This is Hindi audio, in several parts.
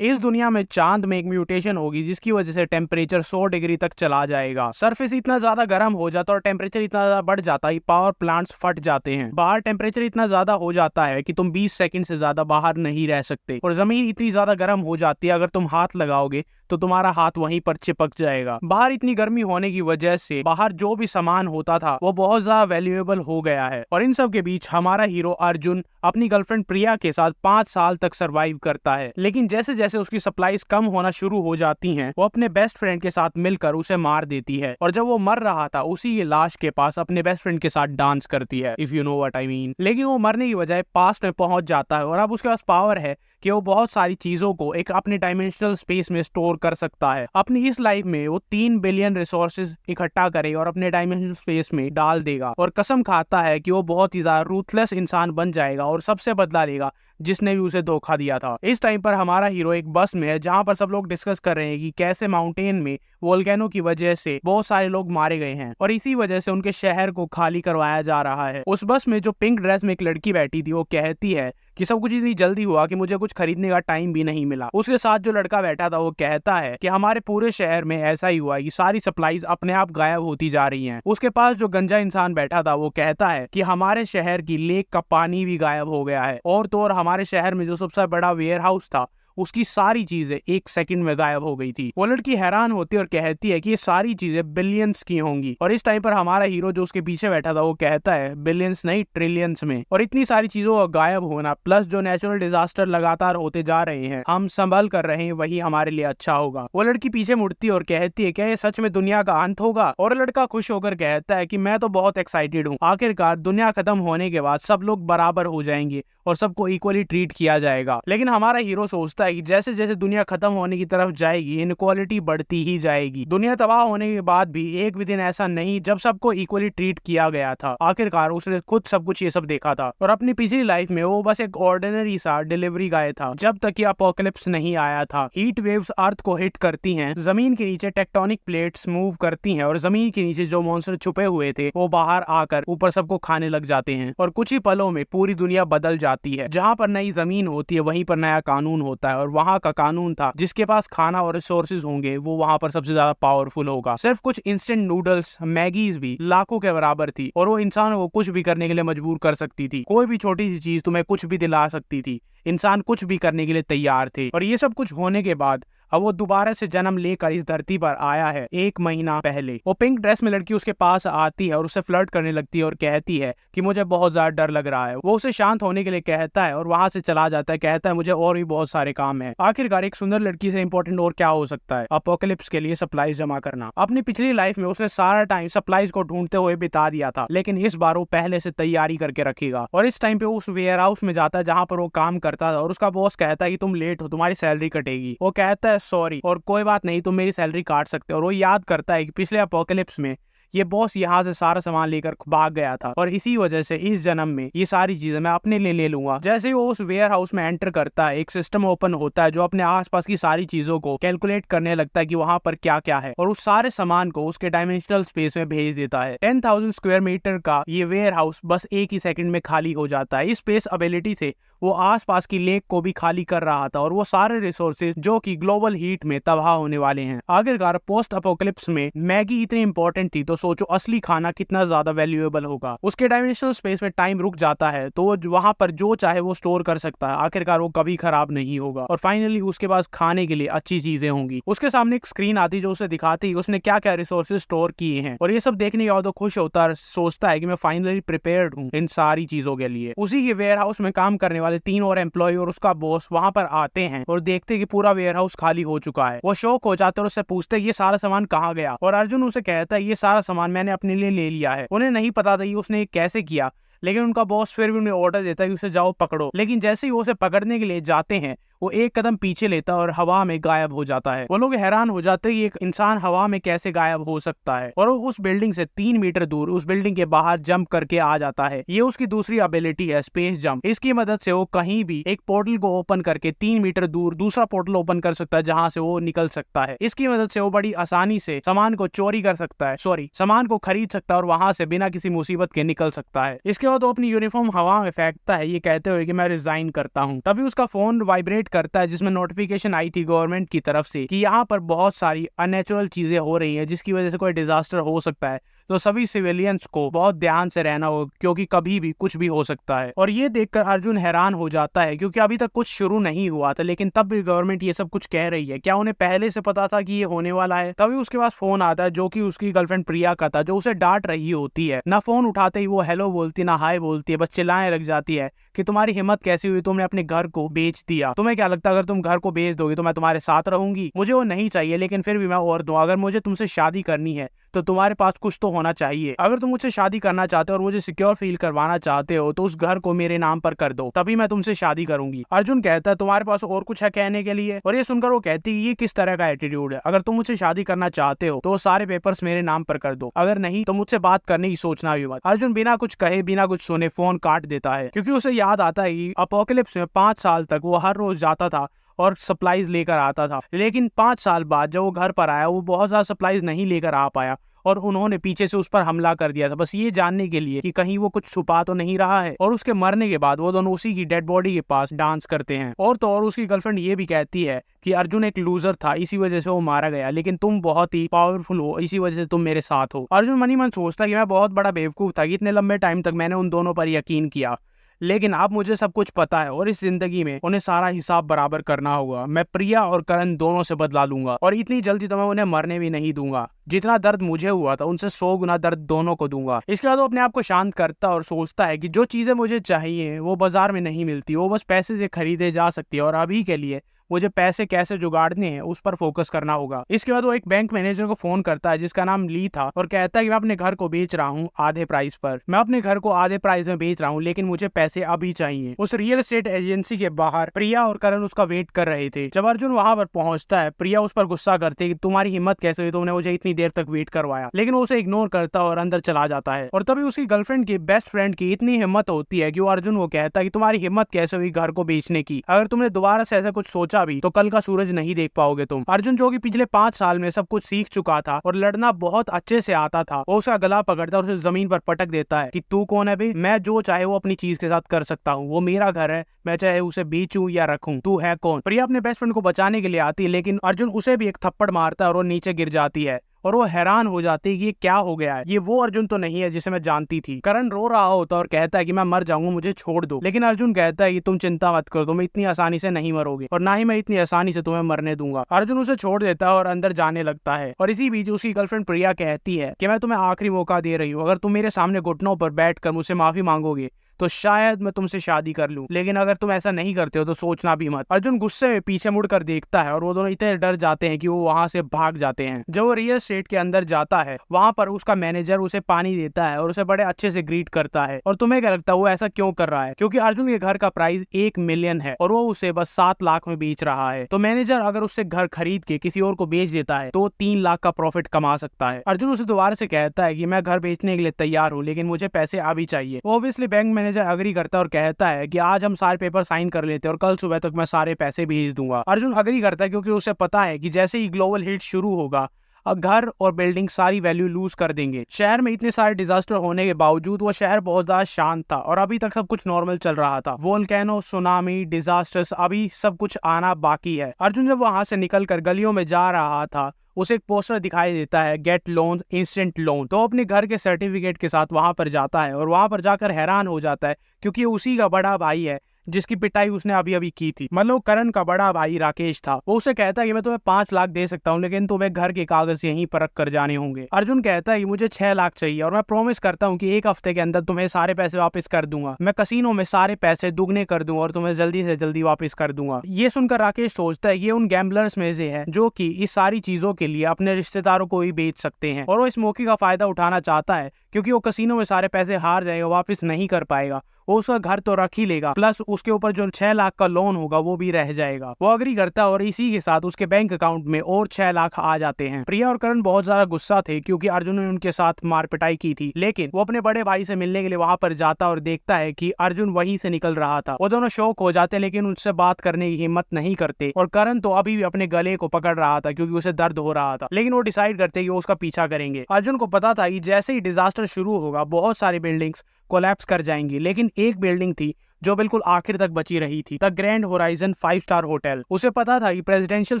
इस दुनिया में चांद में एक म्यूटेशन होगी जिसकी वजह से टेम्परेचर 100 डिग्री तक चला जाएगा। सरफेस इतना ज्यादा गर्म हो जाता है और टेम्परेचर इतना ज्यादा बढ़ जाता है, पावर प्लांट्स फट जाते हैं। बाहर टेम्परेचर इतना ज्यादा हो जाता है कि तुम 20 सेकंड से ज्यादा बाहर नहीं रह सकते, और जमीन इतनी ज्यादा गर्म हो जाती है अगर तुम हाथ लगाओगे तो तुम्हारा हाथ वहीं पर चिपक जाएगा। बाहर इतनी गर्मी होने की वजह से बाहर जो भी सामान होता था वो बहुत ज्यादा वैल्यूएबल हो गया है। और इन सब के बीच हमारा हीरो अर्जुन अपनी गर्लफ्रेंड प्रिया के साथ 5 साल तक सरवाइव करता है। लेकिन जैसे जैसे उसकी सप्लाईज कम होना शुरू हो जाती हैं, वो अपने बेस्ट फ्रेंड के साथ मिलकर उसे मार देती है। और जब वो मर रहा था उसी की लाश के पास अपने बेस्ट फ्रेंड के साथ डांस करती है, if you know what I mean. लेकिन वो मरने की बजाय पास्ट में पहुंच जाता है और अब उसके पास पावर है कि वो बहुत सारी चीजों को एक अपने डायमेंशनल स्पेस में स्टोर कर सकता है। अपनी इस लाइफ में वो 3 बिलियन रिसोर्सेज इकट्ठा करे और अपने डायमेंशनल स्पेस में डाल देगा, और कसम खाता है कि वो बहुत ही ज्यादा रूथलेस इंसान बन जाएगा और सबसे बदला लेगा जिसने भी उसे धोखा दिया था। इस टाइम पर हमारा हीरो एक बस में है जहां पर सब लोग डिस्कस कर रहे हैं कि कैसे माउंटेन में वोल्केनो की वजह से बहुत सारे लोग मारे गए हैं और इसी वजह से उनके शहर को खाली करवाया जा रहा है। उस बस में जो पिंक ड्रेस में एक लड़की बैठी थी वो कहती है कि सब कुछ इतनी जल्दी हुआ कि मुझे कुछ खरीदने का टाइम भी नहीं मिला। उसके साथ जो लड़का बैठा था वो कहता है कि हमारे पूरे शहर में ऐसा ही हुआ कि सारी सप्लाईज अपने आप गायब होती जा रही हैं। उसके पास जो गंजा इंसान बैठा था वो कहता है कि हमारे शहर की लेक का पानी भी गायब हो गया है, और तो और हमारे शहर में जो सबसे बड़ा वेयर हाउस था उसकी सारी चीजें 1 सेकंड में गायब हो गई थी। वो लड़की हैरान होती है और कहती है कि ये सारी चीजें बिलियंस की होंगी। और इस टाइम पर हमारा हीरो जो उसके पीछे बैठा था वो कहता है बिलियंस नहीं, ट्रिलियंस में। और इतनी सारी चीजों का गायब होना प्लस जो नेचुरल डिजास्टर लगातार होते जा रहे हैं हम संभल कर रहे हैं, वही हमारे लिए अच्छा होगा। वो लड़की पीछे मुड़ती है और कहती है क्या ये सच में दुनिया का अंत होगा? और लड़का खुश होकर कहता है कि मैं तो बहुत एक्साइटेड हूँ, आखिरकार दुनिया खत्म होने के बाद सब लोग बराबर हो जाएंगे और सबको इक्वली ट्रीट किया जाएगा। लेकिन हमारा हीरो सोचता है कि जैसे जैसे दुनिया खत्म होने की तरफ जाएगी इनक्वालिटी बढ़ती ही जाएगी। दुनिया तबाह होने के बाद भी एक भी दिन ऐसा नहीं जब सबको इक्वली ट्रीट किया गया था। आखिरकार उसने खुद सब कुछ ये सब देखा था और अपनी पिछली लाइफ में वो बस एक ऑर्डिनरी सा डिलीवरी गाय था जब तक कि अपोकलिप्स नहीं आया था। हीट वेव्स अर्थ को हिट करती हैं, जमीन के नीचे टेक्टोनिक प्लेट्स मूव करती हैं और जमीन के नीचे जो मॉन्स्टर छुपे हुए थे वो बाहर आकर ऊपर सबको खाने लग जाते हैं और कुछ ही पलों में पूरी दुनिया बदल जाती है। जहाँ पर नई जमीन होती है वहीं पर नया कानून होता है, और वहाँ का कानून था जिसके पास खाना और रिसोर्सेज होंगे वो वहाँ पर सबसे ज्यादा पावरफुल होगा। सिर्फ कुछ इंस्टेंट नूडल्स मैगीज भी लाखों के बराबर थी और वो इंसान को कुछ भी करने के लिए मजबूर कर सकती थी। कोई भी छोटी सी चीज तुम्हें कुछ भी दिला सकती थी, इंसान कुछ भी करने के लिए तैयार थे। और ये सब कुछ होने के बाद अब वो दोबारा से जन्म लेकर इस धरती पर आया है 1 महीना पहले। वो पिंक ड्रेस में लड़की उसके पास आती है और उससे फ्लर्ट करने लगती है और कहती है कि मुझे बहुत ज्यादा डर लग रहा है। वो उसे शांत होने के लिए कहता है और वहां से चला जाता है। कहता है मुझे और भी बहुत सारे काम है। आखिरकार एक सुंदर लड़की से इंपॉर्टेंट और क्या हो सकता है अपोकलिप्स के लिए सप्लाईज जमा करना। अपनी पिछली लाइफ में उसने सारा टाइम सप्लाईज को ढूंढते हुए बिता दिया था, लेकिन इस बार वो पहले से तैयारी करके रखेगा। और इस टाइम पे उस वेयर हाउस में जाता है जहाँ पर वो काम करता था और उसका बॉस कहता है कि तुम लेट हो, तुम्हारी सैलरी कटेगी। वो कहता है सॉरी और कोई बात नहीं, तुम मेरी सैलरी काट सकते हो। और वो याद करता है कि पिछले अपोकलिप्स में ये बॉस यहाँ से सारा सामान लेकर भाग गया था और इसी वजह से इस जन्म में ये सारी चीजें मैं अपने लिए ले लूंगा। जैसे ही वो उस वेयर हाउस में एंटर करता है एक सिस्टम ओपन होता है जो अपने आसपास की सारी चीजों को कैलकुलेट करने लगता है कि वहां पर क्या क्या है और उस सारे सामान को उसके डायमेंशनल स्पेस में भेज देता है। 10,000 स्क्वायर मीटर का ये वेयर हाउस बस 1 ही सेकंड में खाली हो जाता है। इस स्पेस एबिलिटी से वो आसपास की लेक को भी खाली कर रहा था और वो सारे रिसोर्सेज जो कि ग्लोबल हीट में तबाह होने वाले हैं। आखिरकार पोस्ट अपोकलिप्स में मैगी इतनी इंपॉर्टेंट थी तो सोचो असली खाना कितना ज्यादा वैल्यूएबल होगा। उसके डायमेंशनल स्पेस में टाइम रुक जाता है तो वहां पर जो चाहे वो स्टोर कर सकता है। आखिरकार वो कभी खराब नहीं होगा और फाइनली उसके पास खाने के लिए अच्छी चीजें होंगी। उसके सामने एक स्क्रीन आती जो उसे दिखाती उसने क्या क्या रिसोर्सेज स्टोर किए हैं और ये सब देखने के बाद वो खुश होता है, सोचता है कि मैं फाइनली प्रिपेयर्ड हूँ इन सारी चीजों के लिए। उसी के वेयर हाउस में काम करने वाले 3 और एम्प्लॉय और उसका बॉस वहां पर आते हैं और देखते हैं कि पूरा वेयर हाउस खाली हो चुका है। वो शॉक हो जाते हैं और उससे पूछते हैं ये सारा सामान कहाँ गया। और अर्जुन उसे कहता है ये सारा सामान मैंने अपने लिए ले लिया है। उन्हें नहीं पता था कि उसने कैसे किया, लेकिन उनका बॉस फिर भी उन्हें ऑर्डर देता है कि उसे जाओ पकड़ो। लेकिन जैसे ही वो उसे पकड़ने के लिए जाते हैं वो एक कदम पीछे लेता है और हवा में गायब हो जाता है। वो लोग हैरान हो जाते हैं कि एक इंसान हवा में कैसे गायब हो सकता है और वो उस बिल्डिंग से 3 मीटर दूर उस बिल्डिंग के बाहर जंप करके आ जाता है। ये उसकी दूसरी एबिलिटी है स्पेस जंप। इसकी मदद से वो कहीं भी एक पोर्टल को ओपन करके 3 मीटर दूर दूसरा पोर्टल ओपन कर सकता है जहाँ से वो निकल सकता है। इसकी मदद से वो बड़ी आसानी से सामान को चोरी कर सकता है, सामान को खरीद सकता है और वहां से बिना किसी मुसीबत के निकल सकता है। इसके बाद वो अपनी यूनिफॉर्म हवा में फेंकता है ये कहते हुए कि मैं रिजाइन करता हूँ। तभी उसका फोन वाइब्रेट रिपोर्ट करता है जिसमें नोटिफिकेशन आई थी गवर्नमेंट की तरफ से कि यहाँ पर बहुत सारी अननेचुरल चीजें हो रही हैं जिसकी वजह से कोई डिजास्टर हो सकता है, तो सभी सिविलियंस को बहुत ध्यान से रहना हो क्योंकि कभी भी कुछ भी हो सकता है। और ये देखकर अर्जुन हैरान हो जाता है क्योंकि अभी तक कुछ शुरू नहीं हुआ था, लेकिन तब भी गवर्नमेंट ये सब कुछ कह रही है। क्या उन्हें पहले से पता था कि ये होने वाला है? तभी उसके पास फोन आता है जो कि उसकी गर्लफ्रेंड प्रिया का था, जो उसे डांट रही होती है। ना फोन उठाते ही वो हेलो बोलती, ना हाय बोलती है, बस चिल्लाने लग जाती है कि तुम्हारी हिम्मत कैसी हुई, तुमने अपने घर को बेच दिया। तुम्हें क्या लगता है अगर तुम घर को बेच दोगे तो मैं तुम्हारे साथ रहूंगी? मुझे वो नहीं चाहिए, लेकिन फिर भी मैं और दूं। अगर मुझे तुमसे शादी करनी है तो तुम्हारे पास कुछ तो होना चाहिए। अगर तुम मुझसे शादी करना चाहते हो और मुझे सिक्योर फील करवाना चाहते हो तो उस घर को मेरे नाम पर कर दो, तभी मैं तुमसे शादी करूंगी। अर्जुन कहता है तुम्हारे पास और कुछ है कहने के लिए? और ये सुनकर वो कहती है ये किस तरह का एटीट्यूड है? अगर तुम मुझसे शादी करना चाहते हो तो वो सारे पेपर्स मेरे नाम पर कर दो, अगर नहीं तो मुझसे बात करने की सोचना भी मत। अर्जुन बिना कुछ कहे बिना कुछ सुने फोन काट देता है क्योंकि उसे याद आता है कि अपोकलिप्स में 5 साल तक वो हर रोज जाता था और सप्लाईज लेकर आता था, लेकिन 5 साल बाद जब वो घर पर आया वो बहुत ज्यादा सप्लाईज नहीं लेकर आ पाया और उन्होंने पीछे से उस पर हमला कर दिया था, बस ये जानने के लिए कि कहीं वो कुछ छुपा तो नहीं रहा है। और उसके मरने के बाद वो दोनों उसी की डेड बॉडी के पास डांस करते हैं। और तो और उसकी गर्लफ्रेंड ये भी कहती है कि अर्जुन एक लूजर था, इसी वजह से वो मारा गया, लेकिन तुम बहुत ही पावरफुल हो, इसी वजह से तुम मेरे साथ हो। अर्जुन मन ही मन सोचता कि मैं बहुत बड़ा बेवकूफ था कि इतने लंबे टाइम तक मैंने उन दोनों पर यकीन किया, लेकिन अब मुझे सब कुछ पता है और इस जिंदगी में उन्हें सारा हिसाब बराबर करना होगा। मैं प्रिया और करण दोनों से बदला लूंगा और इतनी जल्दी तो मैं उन्हें मरने भी नहीं दूंगा। जितना दर्द मुझे हुआ था उनसे 100 गुना दर्द दोनों को दूंगा। इसके बाद वो अपने आप को शांत करता और सोचता है कि जो चीजें मुझे चाहिए वो बाजार में नहीं मिलती, वो बस पैसे से खरीदे जा सकती है और अभी के लिए मुझे पैसे कैसे जुगाड़ने हैं उस पर फोकस करना होगा। इसके बाद वो एक बैंक मैनेजर को फोन करता है जिसका नाम ली था और कहता है कि मैं अपने घर को बेच रहा हूँ आधे प्राइस पर। मैं अपने घर को आधे प्राइस में बेच रहा हूँ, लेकिन मुझे पैसे अभी चाहिए। उस रियल एस्टेट एजेंसी के बाहर प्रिया और करण उसका वेट कर रहे थे। जब अर्जुन वहां पर पहुंचता है प्रिया उस पर गुस्सा करती है कि तुम्हारी हिम्मत कैसे हुई, तुमने मुझे इतनी देर तक वेट करवाया, लेकिन वो उसे इग्नोर करता और अंदर चला जाता है। और तभी उसकी गर्लफ्रेंड की बेस्ट फ्रेंड की इतनी हिम्मत होती है कि वो अर्जुन को कहता है कि तुम्हारी हिम्मत कैसे हुई घर को बेचने की? अगर तुमने दोबारा से ऐसा कुछ सोचा भी तो कल का सूरज नहीं देख पाओगे तुम। अर्जुन जो कि पिछले 5 साल में सब कुछ सीख चुका था और लड़ना बहुत अच्छे से आता था, वो उसका गला पकड़ता और उसे जमीन पर पटक देता है कि तू कौन है बे? मैं जो चाहे वो अपनी चीज के साथ कर सकता हूँ, वो मेरा घर है, मैं चाहे उसे बेचूं या रखूं, तू है कौन? प्रिया अपने बेस्ट फ्रेंड को बचाने के लिए आती है, लेकिन अर्जुन उसे भी एक थप्पड़ मारता है और वो नीचे गिर जाती है और वो हैरान हो जाती है कि ये क्या हो गया है, ये वो अर्जुन तो नहीं है जिसे मैं जानती थी। करण रो रहा होता और कहता है कि मैं मर जाऊंगा, मुझे छोड़ दो, लेकिन अर्जुन कहता है कि तुम चिंता मत करो, तुम इतनी आसानी से नहीं मरोगे और ना ही मैं इतनी आसानी से तुम्हें मरने दूंगा। अर्जुन उसे छोड़ देता है और अंदर जाने लगता है। और इसी बीच उसकी गर्लफ्रेंड प्रिया कहती है कि मैं तुम्हें आखिरी मौका दे रही हूँ, अगर तुम मेरे सामने घुटनों पर बैठकर मुझसे माफी मांगोगे तो शायद मैं तुमसे शादी कर लूं, लेकिन अगर तुम ऐसा नहीं करते हो तो सोचना भी मत। अर्जुन गुस्से में पीछे मुड़कर देखता है और वो दोनों इतने डर जाते हैं कि वो वहां से भाग जाते हैं। जब वो रियल एस्टेट के अंदर जाता है वहां पर उसका मैनेजर उसे पानी देता है और उसे बड़े अच्छे से ग्रीट करता है। और तुम्हें क्या लगता है वो ऐसा क्यों कर रहा है? क्योंकि अर्जुन के घर का प्राइस 1 मिलियन है और वो उसे बस 7 लाख में बेच रहा है। तो मैनेजर अगर उससे घर खरीद के किसी और को बेच देता है तो 3 लाख का प्रॉफिट कमा सकता है। अर्जुन उसे दोबारा से कहता है कि मैं घर बेचने के लिए तैयार हूँ, लेकिन मुझे पैसे अभी चाहिए। ऑब्वियसली बैंक मैनेजर अग्री करता है और कहता है कि आज हम सारे पेपर साइन कर लेते हैं और कल सुबह तक मैं सारे पैसे भेज दूंगा। अर्जुन अग्री करता है क्योंकि उसे पता है कि जैसे ही ग्लोबल हिट शुरू होगा घर और बिल्डिंग सारी वैल्यू लूज कर देंगे। शहर में इतने सारे डिजास्टर होने के बावजूद वो शहर बहुत ज्यादा शांत था और अभी तक सब कुछ नॉर्मल चल रहा था। वोल्केनो, सुनामी, डिजास्टर्स, अभी सब कुछ आना बाकी है। अर्जुन जब वहां से निकलकर गलियों में जा रहा था उसे एक पोस्टर दिखाई देता है, गेट लोन इंस्टेंट लोन। तो अपने घर के सर्टिफिकेट के साथ वहां पर जाता है और वहां पर जाकर हैरान हो जाता है क्योंकि उसी का बड़ा भाई है जिसकी पिटाई उसने अभी अभी की थी। मतलब करण का बड़ा भाई राकेश था। वो उसे कहता है कि मैं तुम्हें 5 लाख दे सकता हूँ, लेकिन तुम्हें घर के कागज यहीं परख कर जाने होंगे। अर्जुन कहता है कि मुझे 6 लाख चाहिए और मैं प्रॉमिस करता हूँ कि 1 हफ्ते के अंदर तुम्हें सारे पैसे वापस कर दूंगा। मैं कसीनो में सारे पैसे दुगने कर दूंगा और तुम्हें जल्दी से जल्दी वापस कर दूंगा। ये सुनकर राकेश सोचता है कि ये उन गैम्बलर्स में से है जो कि इस सारी चीजों के लिए अपने रिश्तेदारों को ही बेच सकते हैं और वो इस मौके का फायदा उठाना चाहता है क्योंकि वो कसीनो में सारे पैसे हार जाएगा, वापस नहीं कर पाएगा। वो उसका घर तो रख ही लेगा, प्लस उसके ऊपर जो 6 लाख का लोन होगा वो भी रह जाएगा। वो अग्री करता है और इसी के साथ उसके बैंक अकाउंट में और 6 लाख आ जाते हैं। प्रिया और करण बहुत ज्यादा गुस्सा थे क्योंकि अर्जुन ने उनके साथ मारपिटाई की थी, लेकिन वो अपने बड़े भाई से मिलने के लिए वहां पर जाता और देखता है कि अर्जुन वहीं से निकल रहा था। वो दोनों शौक हो जाते लेकिन उससे बात करने की हिम्मत नहीं करते और करण तो अभी भी अपने गले को पकड़ रहा था क्योंकि उसे दर्द हो रहा था, लेकिन वो डिसाइड करते कि वो उसका पीछा करेंगे। अर्जुन को पता था कि जैसे ही डिजास्टर शुरू होगा बहुत सारी बिल्डिंग्स कोलैप्स कर जाएंगी, लेकिन एक बिल्डिंग थी जो बिल्कुल आखिर तक बची रही थी, the grand horizon 5 star hotel. उसे पता था कि प्रेसिडेंशियल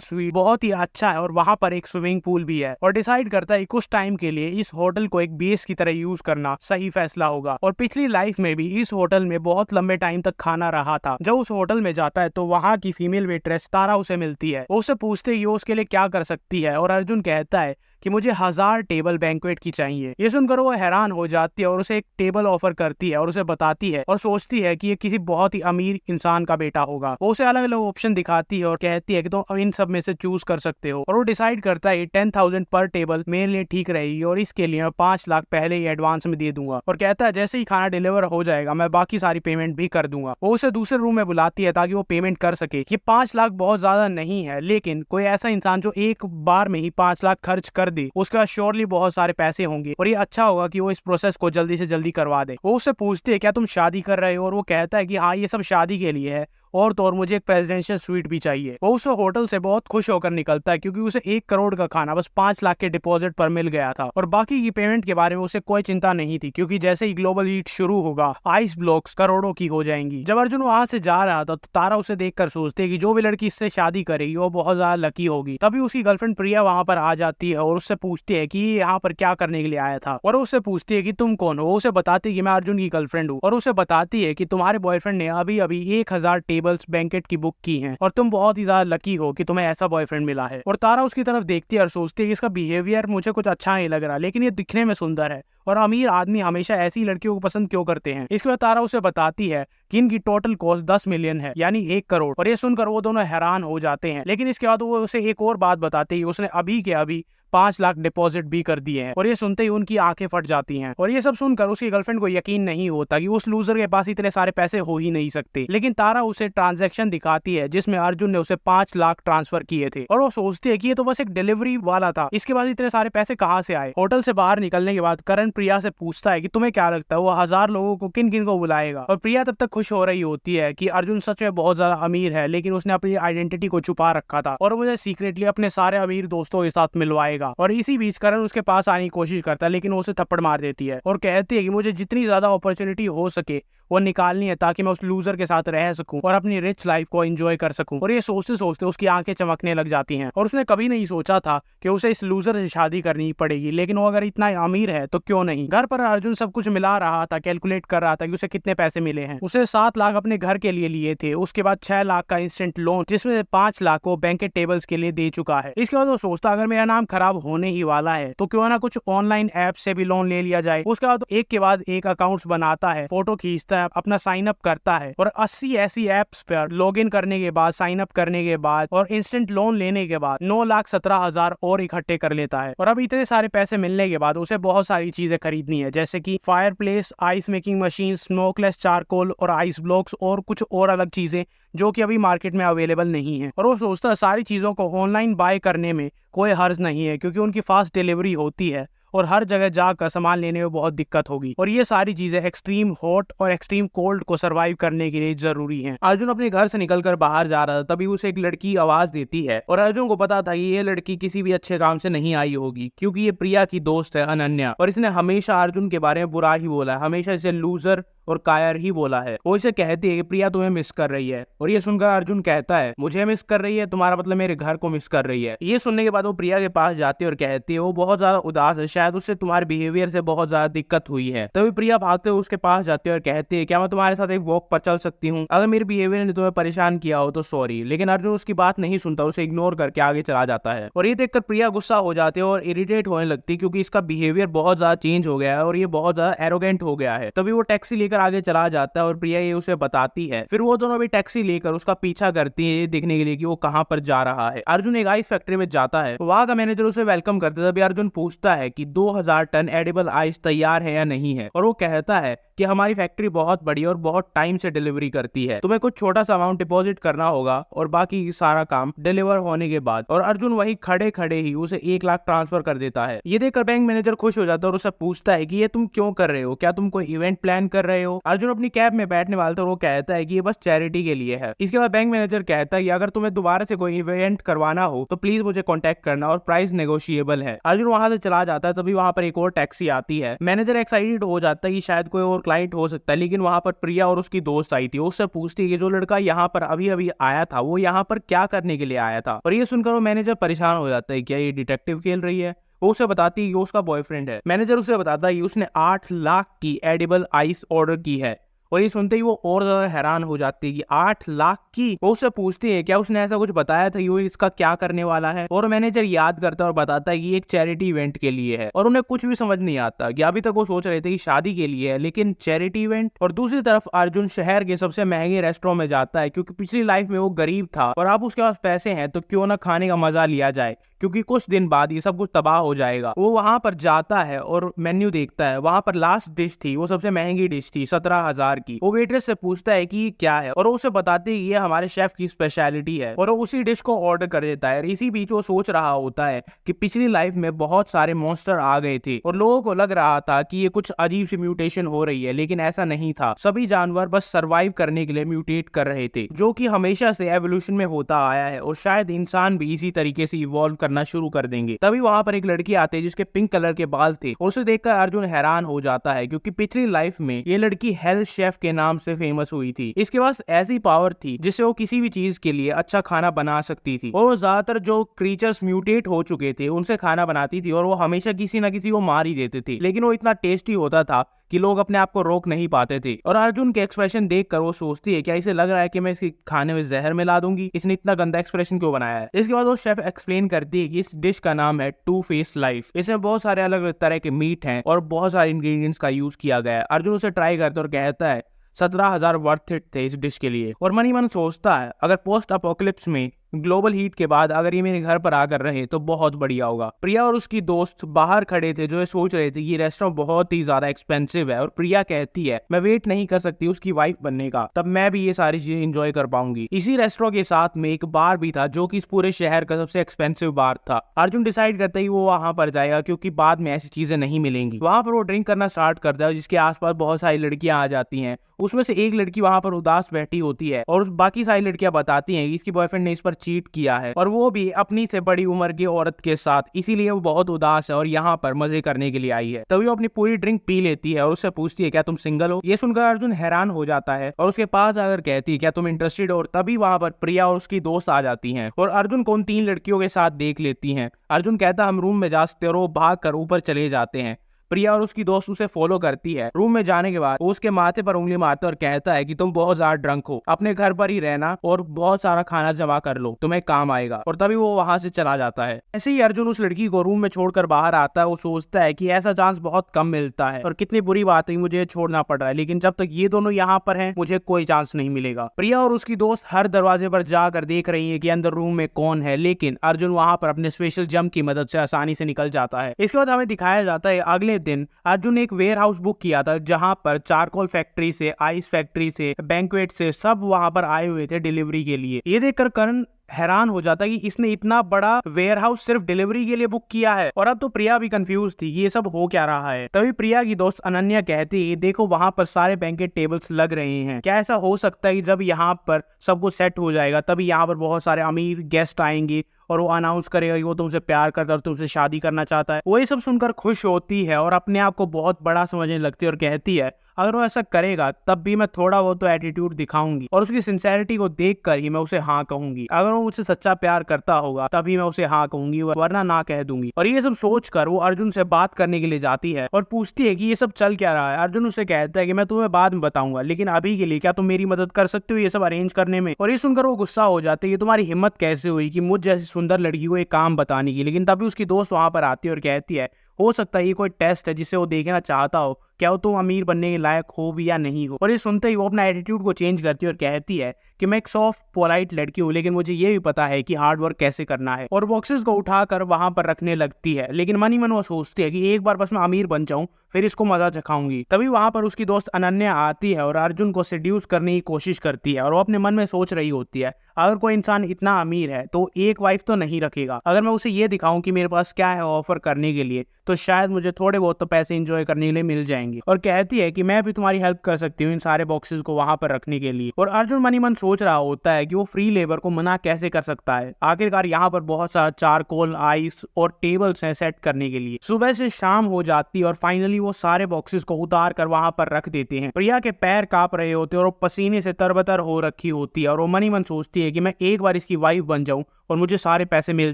स्वीट बहुत ही अच्छा है और वहां पर एक स्विमिंग पूल भी है, और डिसाइड करता है कुछ टाइम के लिए इस होटल को एक बेस की तरह यूज करना सही फैसला होगा। और पिछली लाइफ में भी इस होटल में बहुत लंबे टाइम तक खाना रहा था। जब उस होटल में जाता है तो वहाँ की फीमेल वेट्रेस तारा उसे मिलती है। वो उसे पूछते है कि वो उसके लिए क्या कर सकती है, और अर्जुन कहता है कि मुझे 1000 टेबल बैंक्वेट की चाहिए। ये सुनकर वो हैरान हो जाती है और उसे एक टेबल ऑफर करती है और उसे बताती है और सोचती है कि ये किसी बहुत ही अमीर इंसान का बेटा होगा। वो उसे अलग अलग ऑप्शन दिखाती है और कहती है कि तुम इन सब में से चूज कर सकते हो, और वो डिसाइड करता है 10,000 पर टेबल मेरे लिए ठीक रहेगी, और इसके लिए मैं 5 लाख पहले ही एडवांस में दे दूंगा। और कहता है जैसे ही खाना डिलीवर हो जाएगा मैं बाकी सारी पेमेंट भी कर दूंगा। वो उसे दूसरे रूम में बुलाती है ताकि वो पेमेंट कर सके। ये 5 लाख बहुत ज्यादा नहीं है, लेकिन कोई ऐसा इंसान जो एक बार में ही 5 लाख खर्च कर दे उसका श्योरली बहुत सारे पैसे होंगे, और ये अच्छा होगा कि वो इस प्रोसेस को जल्दी से जल्दी करवा दे। वो उससे पूछती है क्या तुम शादी कर रहे हो, और वो कहता है कि हाँ ये सब शादी के लिए है, और तो और मुझे एक प्रेसिडेंशियल स्वीट भी चाहिए। वो उस होटल से बहुत खुश होकर निकलता है क्योंकि उसे 1 करोड़ का खाना बस 5 लाख के डिपॉजिट पर मिल गया था, और बाकी की पेमेंट के बारे में उसे कोई चिंता नहीं थी क्योंकि जैसे ही ग्लोबल हीट शुरू होगा आइस ब्लॉक्स करोड़ों की हो जाएंगी। जब अर्जुन वहां से जा रहा था तो तारा उसे देखकर सोचती है कि जो भी लड़की इससे शादी करेगी वो बहुत ज्यादा लकी होगी। तभी उसकी गर्लफ्रेंड प्रिया वहां पर आ जाती है और उससे पूछती है कि यहाँ पर क्या करने के लिए आया था, और उससे पूछती है कि तुम कौन हो। वो उसे बताती है कि मैं अर्जुन की गर्लफ्रेंड हूँ, और उसे बताती है कि तुम्हारे बॉयफ्रेंड ने अभी अभी 1000 टेबल्स बैंकेट की बुक की हैं, और तुम बहुत ही ज्यादा लकी हो कि तुम्हें ऐसा बॉयफ्रेंड मिला है। और तारा उसकी तरफ देखती है और सोचती है कि इसका बिहेवियर मुझे कुछ अच्छा नहीं लग रहा, लेकिन ये दिखने में सुंदर है, और अमीर आदमी हमेशा ऐसी लड़कियों को पसंद क्यों करते हैं। इसके बाद तारा उसे बताती है कि इनकी टोटल कॉस्ट 10 मिलियन है, यानी 1 करोड़। और ये सुनकर वो दोनों हैरान हो जाते हैं, लेकिन इसके बाद वो उसे एक और बात बताती है, उसने अभी के अभी 5 लाख डिपॉजिट भी कर दिए हैं। और ये सुनते ही उनकी आंखें फट जाती हैं, और ये सब सुनकर उसकी गर्लफ्रेंड को यकीन नहीं होता कि उस लूजर के पास इतने सारे पैसे हो ही नहीं सकते। लेकिन तारा उसे ट्रांजैक्शन दिखाती है जिसमें अर्जुन ने उसे 5 लाख ट्रांसफर किए थे, और वो सोचती है कि ये तो बस एक डिलीवरी वाला था, इसके बाद इतने सारे पैसे कहाँ से आए। होटल से बाहर निकलने के बाद करण प्रिया से पूछता है कि तुम्हें क्या लगता है वो 1000 लोगों को किन किन को बुलाएगा। और प्रिया तब तक खुश हो रही होती है कि अर्जुन सच में बहुत ज्यादा अमीर है, लेकिन उसने अपनी आइडेंटिटी को छुपा रखा था और मुझे सीक्रेटली अपने सारे अमीर दोस्तों के साथ मिलवाएगा। और इसी बीच करण उसके पास आने की कोशिश करता है, लेकिन वो उसे थप्पड़ मार देती है और कहती है कि मुझे जितनी ज्यादा अपॉर्चुनिटी हो सके वो निकालनी है ताकि मैं उस लूजर के साथ रह सकूं और अपनी रिच लाइफ को एंजॉय कर सकूं। और ये सोचते सोचते उसकी आंखें चमकने लग जाती हैं, और उसने कभी नहीं सोचा था कि उसे इस लूजर से शादी करनी पड़ेगी, लेकिन वो अगर इतना अमीर है तो क्यों नहीं। घर पर अर्जुन सब कुछ मिला रहा था, कैलकुलेट कर रहा था कि उसे कितने पैसे मिले हैं। उसे 7 लाख अपने घर के लिए लिए थे, उसके बाद 6 लाख का इंस्टेंट लोन, जिसमें 5 लाख वो बैंक के टेबल्स के लिए दे चुका है। इसके बाद वो सोचता अगर मेरा नाम खराब होने ही वाला है तो क्यों ना कुछ ऑनलाइन ऐप से भी लोन ले लिया जाए। उसके बाद एक के बाद एक अकाउंट्स बनाता है, फोटो खींचता है, अपना साइन अप करता है, और 80 ऐसी एप्स पर लॉग इन करने के बाद, साइन अप करने के बाद और इंस्टेंट लोन लेने के बाद 9,17,000 और इकट्ठे कर लेता है। और अब इतने सारे पैसे मिलने के बाद उसे बहुत सारी चीजें खरीदनी है, जैसे कि fire place, ice making machine, smokeless charcoal और आइस ब्लॉक्स, और कुछ और अलग चीजें जो कि अभी मार्केट में अवेलेबल नहीं है। और वो सोचता है सारी चीजों को ऑनलाइन बाय करने में कोई हर्ज नहीं है क्योंकि उनकी फास्ट डिलीवरी होती है और हर जगह जाकर सामान लेने में बहुत दिक्कत होगी, और ये सारी चीजें एक्सट्रीम हॉट और एक्सट्रीम कोल्ड को सरवाइव करने के लिए जरूरी हैं। अर्जुन अपने घर से निकलकर बाहर जा रहा था, तभी उसे एक लड़की आवाज देती है, और अर्जुन को पता था कि ये लड़की किसी भी अच्छे काम से नहीं आई होगी क्योंकि ये प्रिया की दोस्त है अनन्या, और इसने हमेशा अर्जुन के बारे में बुरा ही बोला है, हमेशा इसे लूजर और कायर ही बोला है। वो इसे कहती है कि प्रिया तुम्हें मिस कर रही है, और ये सुनकर अर्जुन कहता है मुझे मिस कर रही है, तुम्हारा मतलब मेरे घर को मिस कर रही है। ये सुनने के बाद वो प्रिया के पास जाती है और कहती है वो बहुत ज्यादा उदास है, शायद उससे तुम्हारे बिहेवियर से बहुत ज्यादा दिक्कत हुई है। तभी प्रिया भागते हुए उसके पास जाती है और कहती है क्या मैं तुम्हारे साथ एक वॉक पर चल सकती हूँ, अगर मेरे बिहेवियर ने तुम्हें परेशान किया हो तो सॉरी। लेकिन अर्जुन उसकी बात नहीं सुनता, उसे इग्नोर करके आगे चला जाता है। और ये देखकर प्रिया गुस्सा हो जाती है और इरिटेट होने लगती है क्योंकि इसका बिहेवियर बहुत ज्यादा चेंज हो गया है और ये बहुत ज्यादा एरोगेंट हो गया है। तभी वो टैक्सी लेकर आगे चला जाता है और प्रिया ये उसे बताती है। फिर वो दोनों भी टैक्सी लेकर उसका पीछा करती है, ये देखने के लिए कि वो कहां पर जा रहा है। अर्जुन एक आइस फैक्ट्री में जाता है, वहां का मैनेजर उसे वेलकम करता है। तभी अर्जुन पूछता है कि 2000 टन एडिबल आइस तैयार है या नहीं है, और वो कहता है कि हमारी फैक्ट्री बहुत बड़ी और बहुत टाइम से डिलीवरी करती है, तुम्हें कुछ छोटा सा अमाउंट डिपॉजिट करना होगा और बाकी सारा काम डिलीवर होने के बाद। और अर्जुन वही खड़े खड़े ही उसे 1 लाख ट्रांसफर कर देता है। ये देखकर बैंक मैनेजर खुश हो जाता है और उससे पूछता है कि ये तुम क्यों कर रहे हो, क्या तुम कोई इवेंट प्लान कर रहे हो। अर्जुन अपनी कैब में बैठने वाला था और वो कहता है कि ये बस चैरिटी के लिए है। इसके बाद बैंक मैनेजर कहता है कि अगर तुम्हें दोबारा से कोई इवेंट करवाना हो तो प्लीज मुझे कॉन्टेक्ट करना और प्राइस नेगोशिएबल है। अर्जुन वहां से चला जाता है, तभी वहां पर एक और टैक्सी आती है। मैनेजर एक्साइटेड हो जाता है कि शायद कोई और क्लाइंट हो सकता है, लेकिन वहां पर प्रिया और उसकी दोस्त आई थी। उससे पूछती है कि जो लड़का यहाँ पर अभी अभी आया था वो यहाँ पर क्या करने के लिए आया था। और ये सुनकर वो मैनेजर परेशान हो जाता है, क्या ये डिटेक्टिव खेल रही है। वो उसे बताती है कि उसका बॉयफ्रेंड है। मैनेजर उसे बताता है कि उसने 8 लाख की एडिबल आइस ऑर्डर की है। और ये सुनते ही वो और ज्यादा हैरान हो जाती है कि 8 लाख की। वो उससे पूछती है क्या उसने ऐसा कुछ बताया था, ये इसका क्या करने वाला है। और मैनेजर याद करता है और बताता है कि एक चैरिटी इवेंट के लिए है। और उन्हें कुछ भी समझ नहीं आता कि अभी तक वो सोच रहे थे कि शादी के लिए है, लेकिन चैरिटी इवेंट। और दूसरी तरफ अर्जुन शहर के सबसे महंगे रेस्टोरेंट में जाता है, क्योंकि पिछली लाइफ में वो गरीब था और अब उसके पास पैसे हैं, तो क्यों ना खाने का मजा लिया जाए, क्योंकि कुछ दिन बाद ये सब कुछ तबाह हो जाएगा। वो वहां पर जाता है और मेन्यू देखता है। वहां पर लास्ट डिश थी, वो सबसे महंगी डिश थी 17,000 की। वो वेट्रेस से पूछता है कि क्या है, और वो उसे बताती है ये हमारे शेफ की स्पेशलिटी है। और वो उसी डिश को ऑर्डर कर देता है। इसी बीच वो सोच रहा होता है कि पिछली लाइफ में बहुत सारे मॉन्स्टर आ गए थे और लोगों को लग रहा था कि ये कुछ अजीब सी म्यूटेशन हो रही है, लेकिन ऐसा नहीं था। सभी जानवर बस सरवाइव करने के लिए म्यूटेट कर रहे थे, जो कि हमेशा से एवोल्यूशन में होता आया है। और शायद इंसान भी इसी तरीके से इवॉल्व करना शुरू कर देंगे। तभी वहां पर एक लड़की आती है जिसके पिंक कलर के बाल थे। उसे देखकर अर्जुन हैरान हो जाता है, क्योंकि पिछली लाइफ में ये लड़की हेल शेफ के नाम से फेमस हुई थी। इसके पास ऐसी पावर थी जिससे वो किसी भी चीज के लिए अच्छा खाना बना सकती थी। और वो ज्यादातर जो क्रीचर्स म्यूटेट हो चुके थे उनसे खाना बनाती थी, और वो हमेशा किसी ना किसी को मार ही देते थे, लेकिन वो इतना टेस्टी होता था कि लोग अपने आप को रोक नहीं पाते थे। और अर्जुन के एक्सप्रेशन देखकर वो सोचती है क्या इसे लग रहा है कि मैं इसके खाने में जहर मिला दूंगी, इसने इतना गंदा एक्सप्रेशन क्यों बनाया है। इसके बाद वो शेफ एक्सप्लेन करती है कि इस डिश का नाम है टू फेस लाइफ। इसमें बहुत सारे अलग अलग तरह के मीट हैं और बहुत सारे इंग्रेडिएंट्स का यूज किया गया है। अर्जुन उसे ट्राई करता और कहता है 17,000 वर्थ इट थे इस डिश के लिए। और मन ही मन सोचता है अगर पोस्ट अपोकलिप्स में ग्लोबल हीट के बाद अगर ये मेरे घर पर आकर रहे तो बहुत बढ़िया होगा। प्रिया और उसकी दोस्त बाहर खड़े थे, जो ये सोच रहे थे कि ये रेस्टोरेंट बहुत ही ज्यादा एक्सपेंसिव है। और प्रिया कहती है मैं वेट नहीं कर सकती उसकी वाइफ बनने का, तब मैं भी ये सारी चीजें एंजॉय कर पाऊंगी। इसी रेस्टोरेंट के साथ में एक बार भी था, जो कि इस पूरे शहर का सबसे एक्सपेंसिव बार था। अर्जुन डिसाइड करता है वो वहां पर जाएगा, क्योंकि बाद में ऐसी चीजें नहीं मिलेंगी। वहां पर वो ड्रिंक करना स्टार्ट करता है, जिसके आसपास बहुत सारी लड़कियां आ जाती हैं। उसमें से एक लड़की वहां पर उदास बैठी होती है और बाकी सारी लड़कियां बताती हैं कि इसकी बॉयफ्रेंड ने इस पर चीट किया है, और वो भी अपनी से बड़ी उम्र की औरत के साथ, इसीलिए वो बहुत उदास है और यहाँ पर मजे करने के लिए आई है। तभी वो अपनी पूरी ड्रिंक पी लेती है और उससे पूछती है क्या तुम सिंगल हो। ये सुनकर अर्जुन हैरान हो जाता है और उसके पास आकर कहती है क्या तुम इंटरेस्टेड हो। और तभी वहां पर प्रिया और उसकी दोस्त आ जाती हैं और अर्जुन को उन 3 लड़कियों के साथ देख लेती हैं। अर्जुन कहता हम रूम में जा सकते हैं और वो भाग कर ऊपर चले जाते हैं। प्रिया और उसकी दोस्त उसे फॉलो करती है। रूम में जाने के बाद वो उसके माथे पर उंगली मारता है और कहता है कि तुम बहुत ज्यादा ड्रंक हो, अपने घर पर ही रहना और बहुत सारा खाना जमा कर लो, तुम्हें काम आएगा। और तभी वो वहां से चला जाता है। ऐसे ही अर्जुन उस लड़की को रूम में छोड़कर बाहर आता है। वो सोचता है कि ऐसा चांस बहुत कम मिलता है और कितनी बुरी बात है मुझे छोड़ना पड़ रहा है, लेकिन जब तक ये दोनों यहाँ पर हैं मुझे कोई चांस नहीं मिलेगा। प्रिया और उसकी दोस्त हर दरवाजे पर जाकर देख रही है कि अंदर रूम में कौन है, लेकिन अर्जुन वहां पर अपने स्पेशल जंप की मदद से आसानी से निकल जाता है। इसके बाद हमें दिखाया जाता है अगले दिन अर्जुन ने एक वेयर हाउस बुक किया था, जहां पर चारकोल फैक्ट्री से, आइस फैक्ट्री से, बैंक्वेट से सब वहां पर आए हुए थे डिलीवरी के लिए। ये देखकर करण हैरान हो जाता है कि इसने इतना बड़ा वेयर हाउस सिर्फ डिलीवरी के लिए बुक किया है। और अब तो प्रिया भी कंफ्यूज थी कि ये सब हो क्या रहा है। तभी प्रिया की दोस्त अनन्या कहती है देखो वहां पर सारे बैंकेट टेबल्स लग रहे हैं, क्या ऐसा हो सकता है कि जब यहाँ पर सब कुछ सेट हो जाएगा तभी यहाँ पर बहुत सारे अमीर गेस्ट आएंगे और वो अनाउंस करेगा कि वो तुमसे प्यार करता है और तुमसे शादी करना चाहता है। वो ये सब सुनकर खुश होती है और अपने आप को बहुत बड़ा समझने लगती है और कहती है अगर वो ऐसा करेगा तब भी मैं थोड़ा बहुत तो एटीट्यूड दिखाऊंगी और उसकी सिंसेरिटी को देखकर ही मैं उसे हाँ कहूंगी। अगर वो मुझसे सच्चा प्यार करता होगा तभी मैं उसे हाँ कहूंगी, वरना ना कह दूंगी। और ये सब सोचकर वो अर्जुन से बात करने के लिए जाती है और पूछती है कि ये सब चल क्या रहा है। अर्जुन उसे कहता है कि मैं तुम्हें बाद में बताऊंगा, लेकिन अभी के लिए क्या तुम मेरी मदद कर सकते हो ये सब अरेंज करने में। और ये सुनकर वो गुस्सा हो जाते है कि तुम्हारी हिम्मत कैसे हुई कि मुझ जैसी सुंदर लड़की को एक काम बताने की। लेकिन तभी उसकी दोस्त वहां पर आती है और कहती है हो सकता है ये कोई टेस्ट है जिसे वो देखना चाहता हो, क्या वो तुम अमीर बनने के लायक हो भी या नहीं हो। और ये सुनते ही वो अपना एटीट्यूड को चेंज करती है और कहती है कि मैं एक सॉफ्ट पोलाइट लड़की हूँ, लेकिन मुझे ये भी पता है कि हार्ड वर्क कैसे करना है। और बॉक्सेस को उठाकर वहां पर रखने लगती है, लेकिन मन ही मन वो सोचती है कि एक बार बस मैं अमीर बन जाऊं फिर इसको मजा चखाऊंगी। तभी वहां पर उसकी दोस्त अनन्या आती है और अर्जुन को सेड्यूस करने की कोशिश करती है। और वो अपने मन में सोच रही होती है अगर कोई इंसान इतना अमीर है तो एक वाइफ तो नहीं रखेगा। अगर मैं उसे ये दिखाऊं कि मेरे पास क्या है ऑफर करने के लिए, तो शायद मुझे थोड़े बहुत तो पैसे एंजॉय करने के लिए मिल जाएंगे। और कहती है कि मैं भी तुम्हारी हेल्प कर सकती हूँ इन सारे बॉक्सेस को वहां पर रखने के लिए। और अर्जुन मन ही मन सोच रहा होता है कि वो फ्री लेबर को मना कैसे कर सकता है। आखिरकार यहाँ पर बहुत सारा चारकोल, आइस और टेबल्स हैं सेट करने के लिए। सुबह से शाम हो जाती है और फाइनली वो सारे बॉक्सेस को उतार कर वहां पर रख देते हैं। प्रिया के पैर कांप रहे होते हैं और वो पसीने से तरबतर हो रखी होती है और वो मन ही मन सोचती है कि मैं एक बार इसकी वाइफ बन जाऊं और मुझे सारे पैसे मिल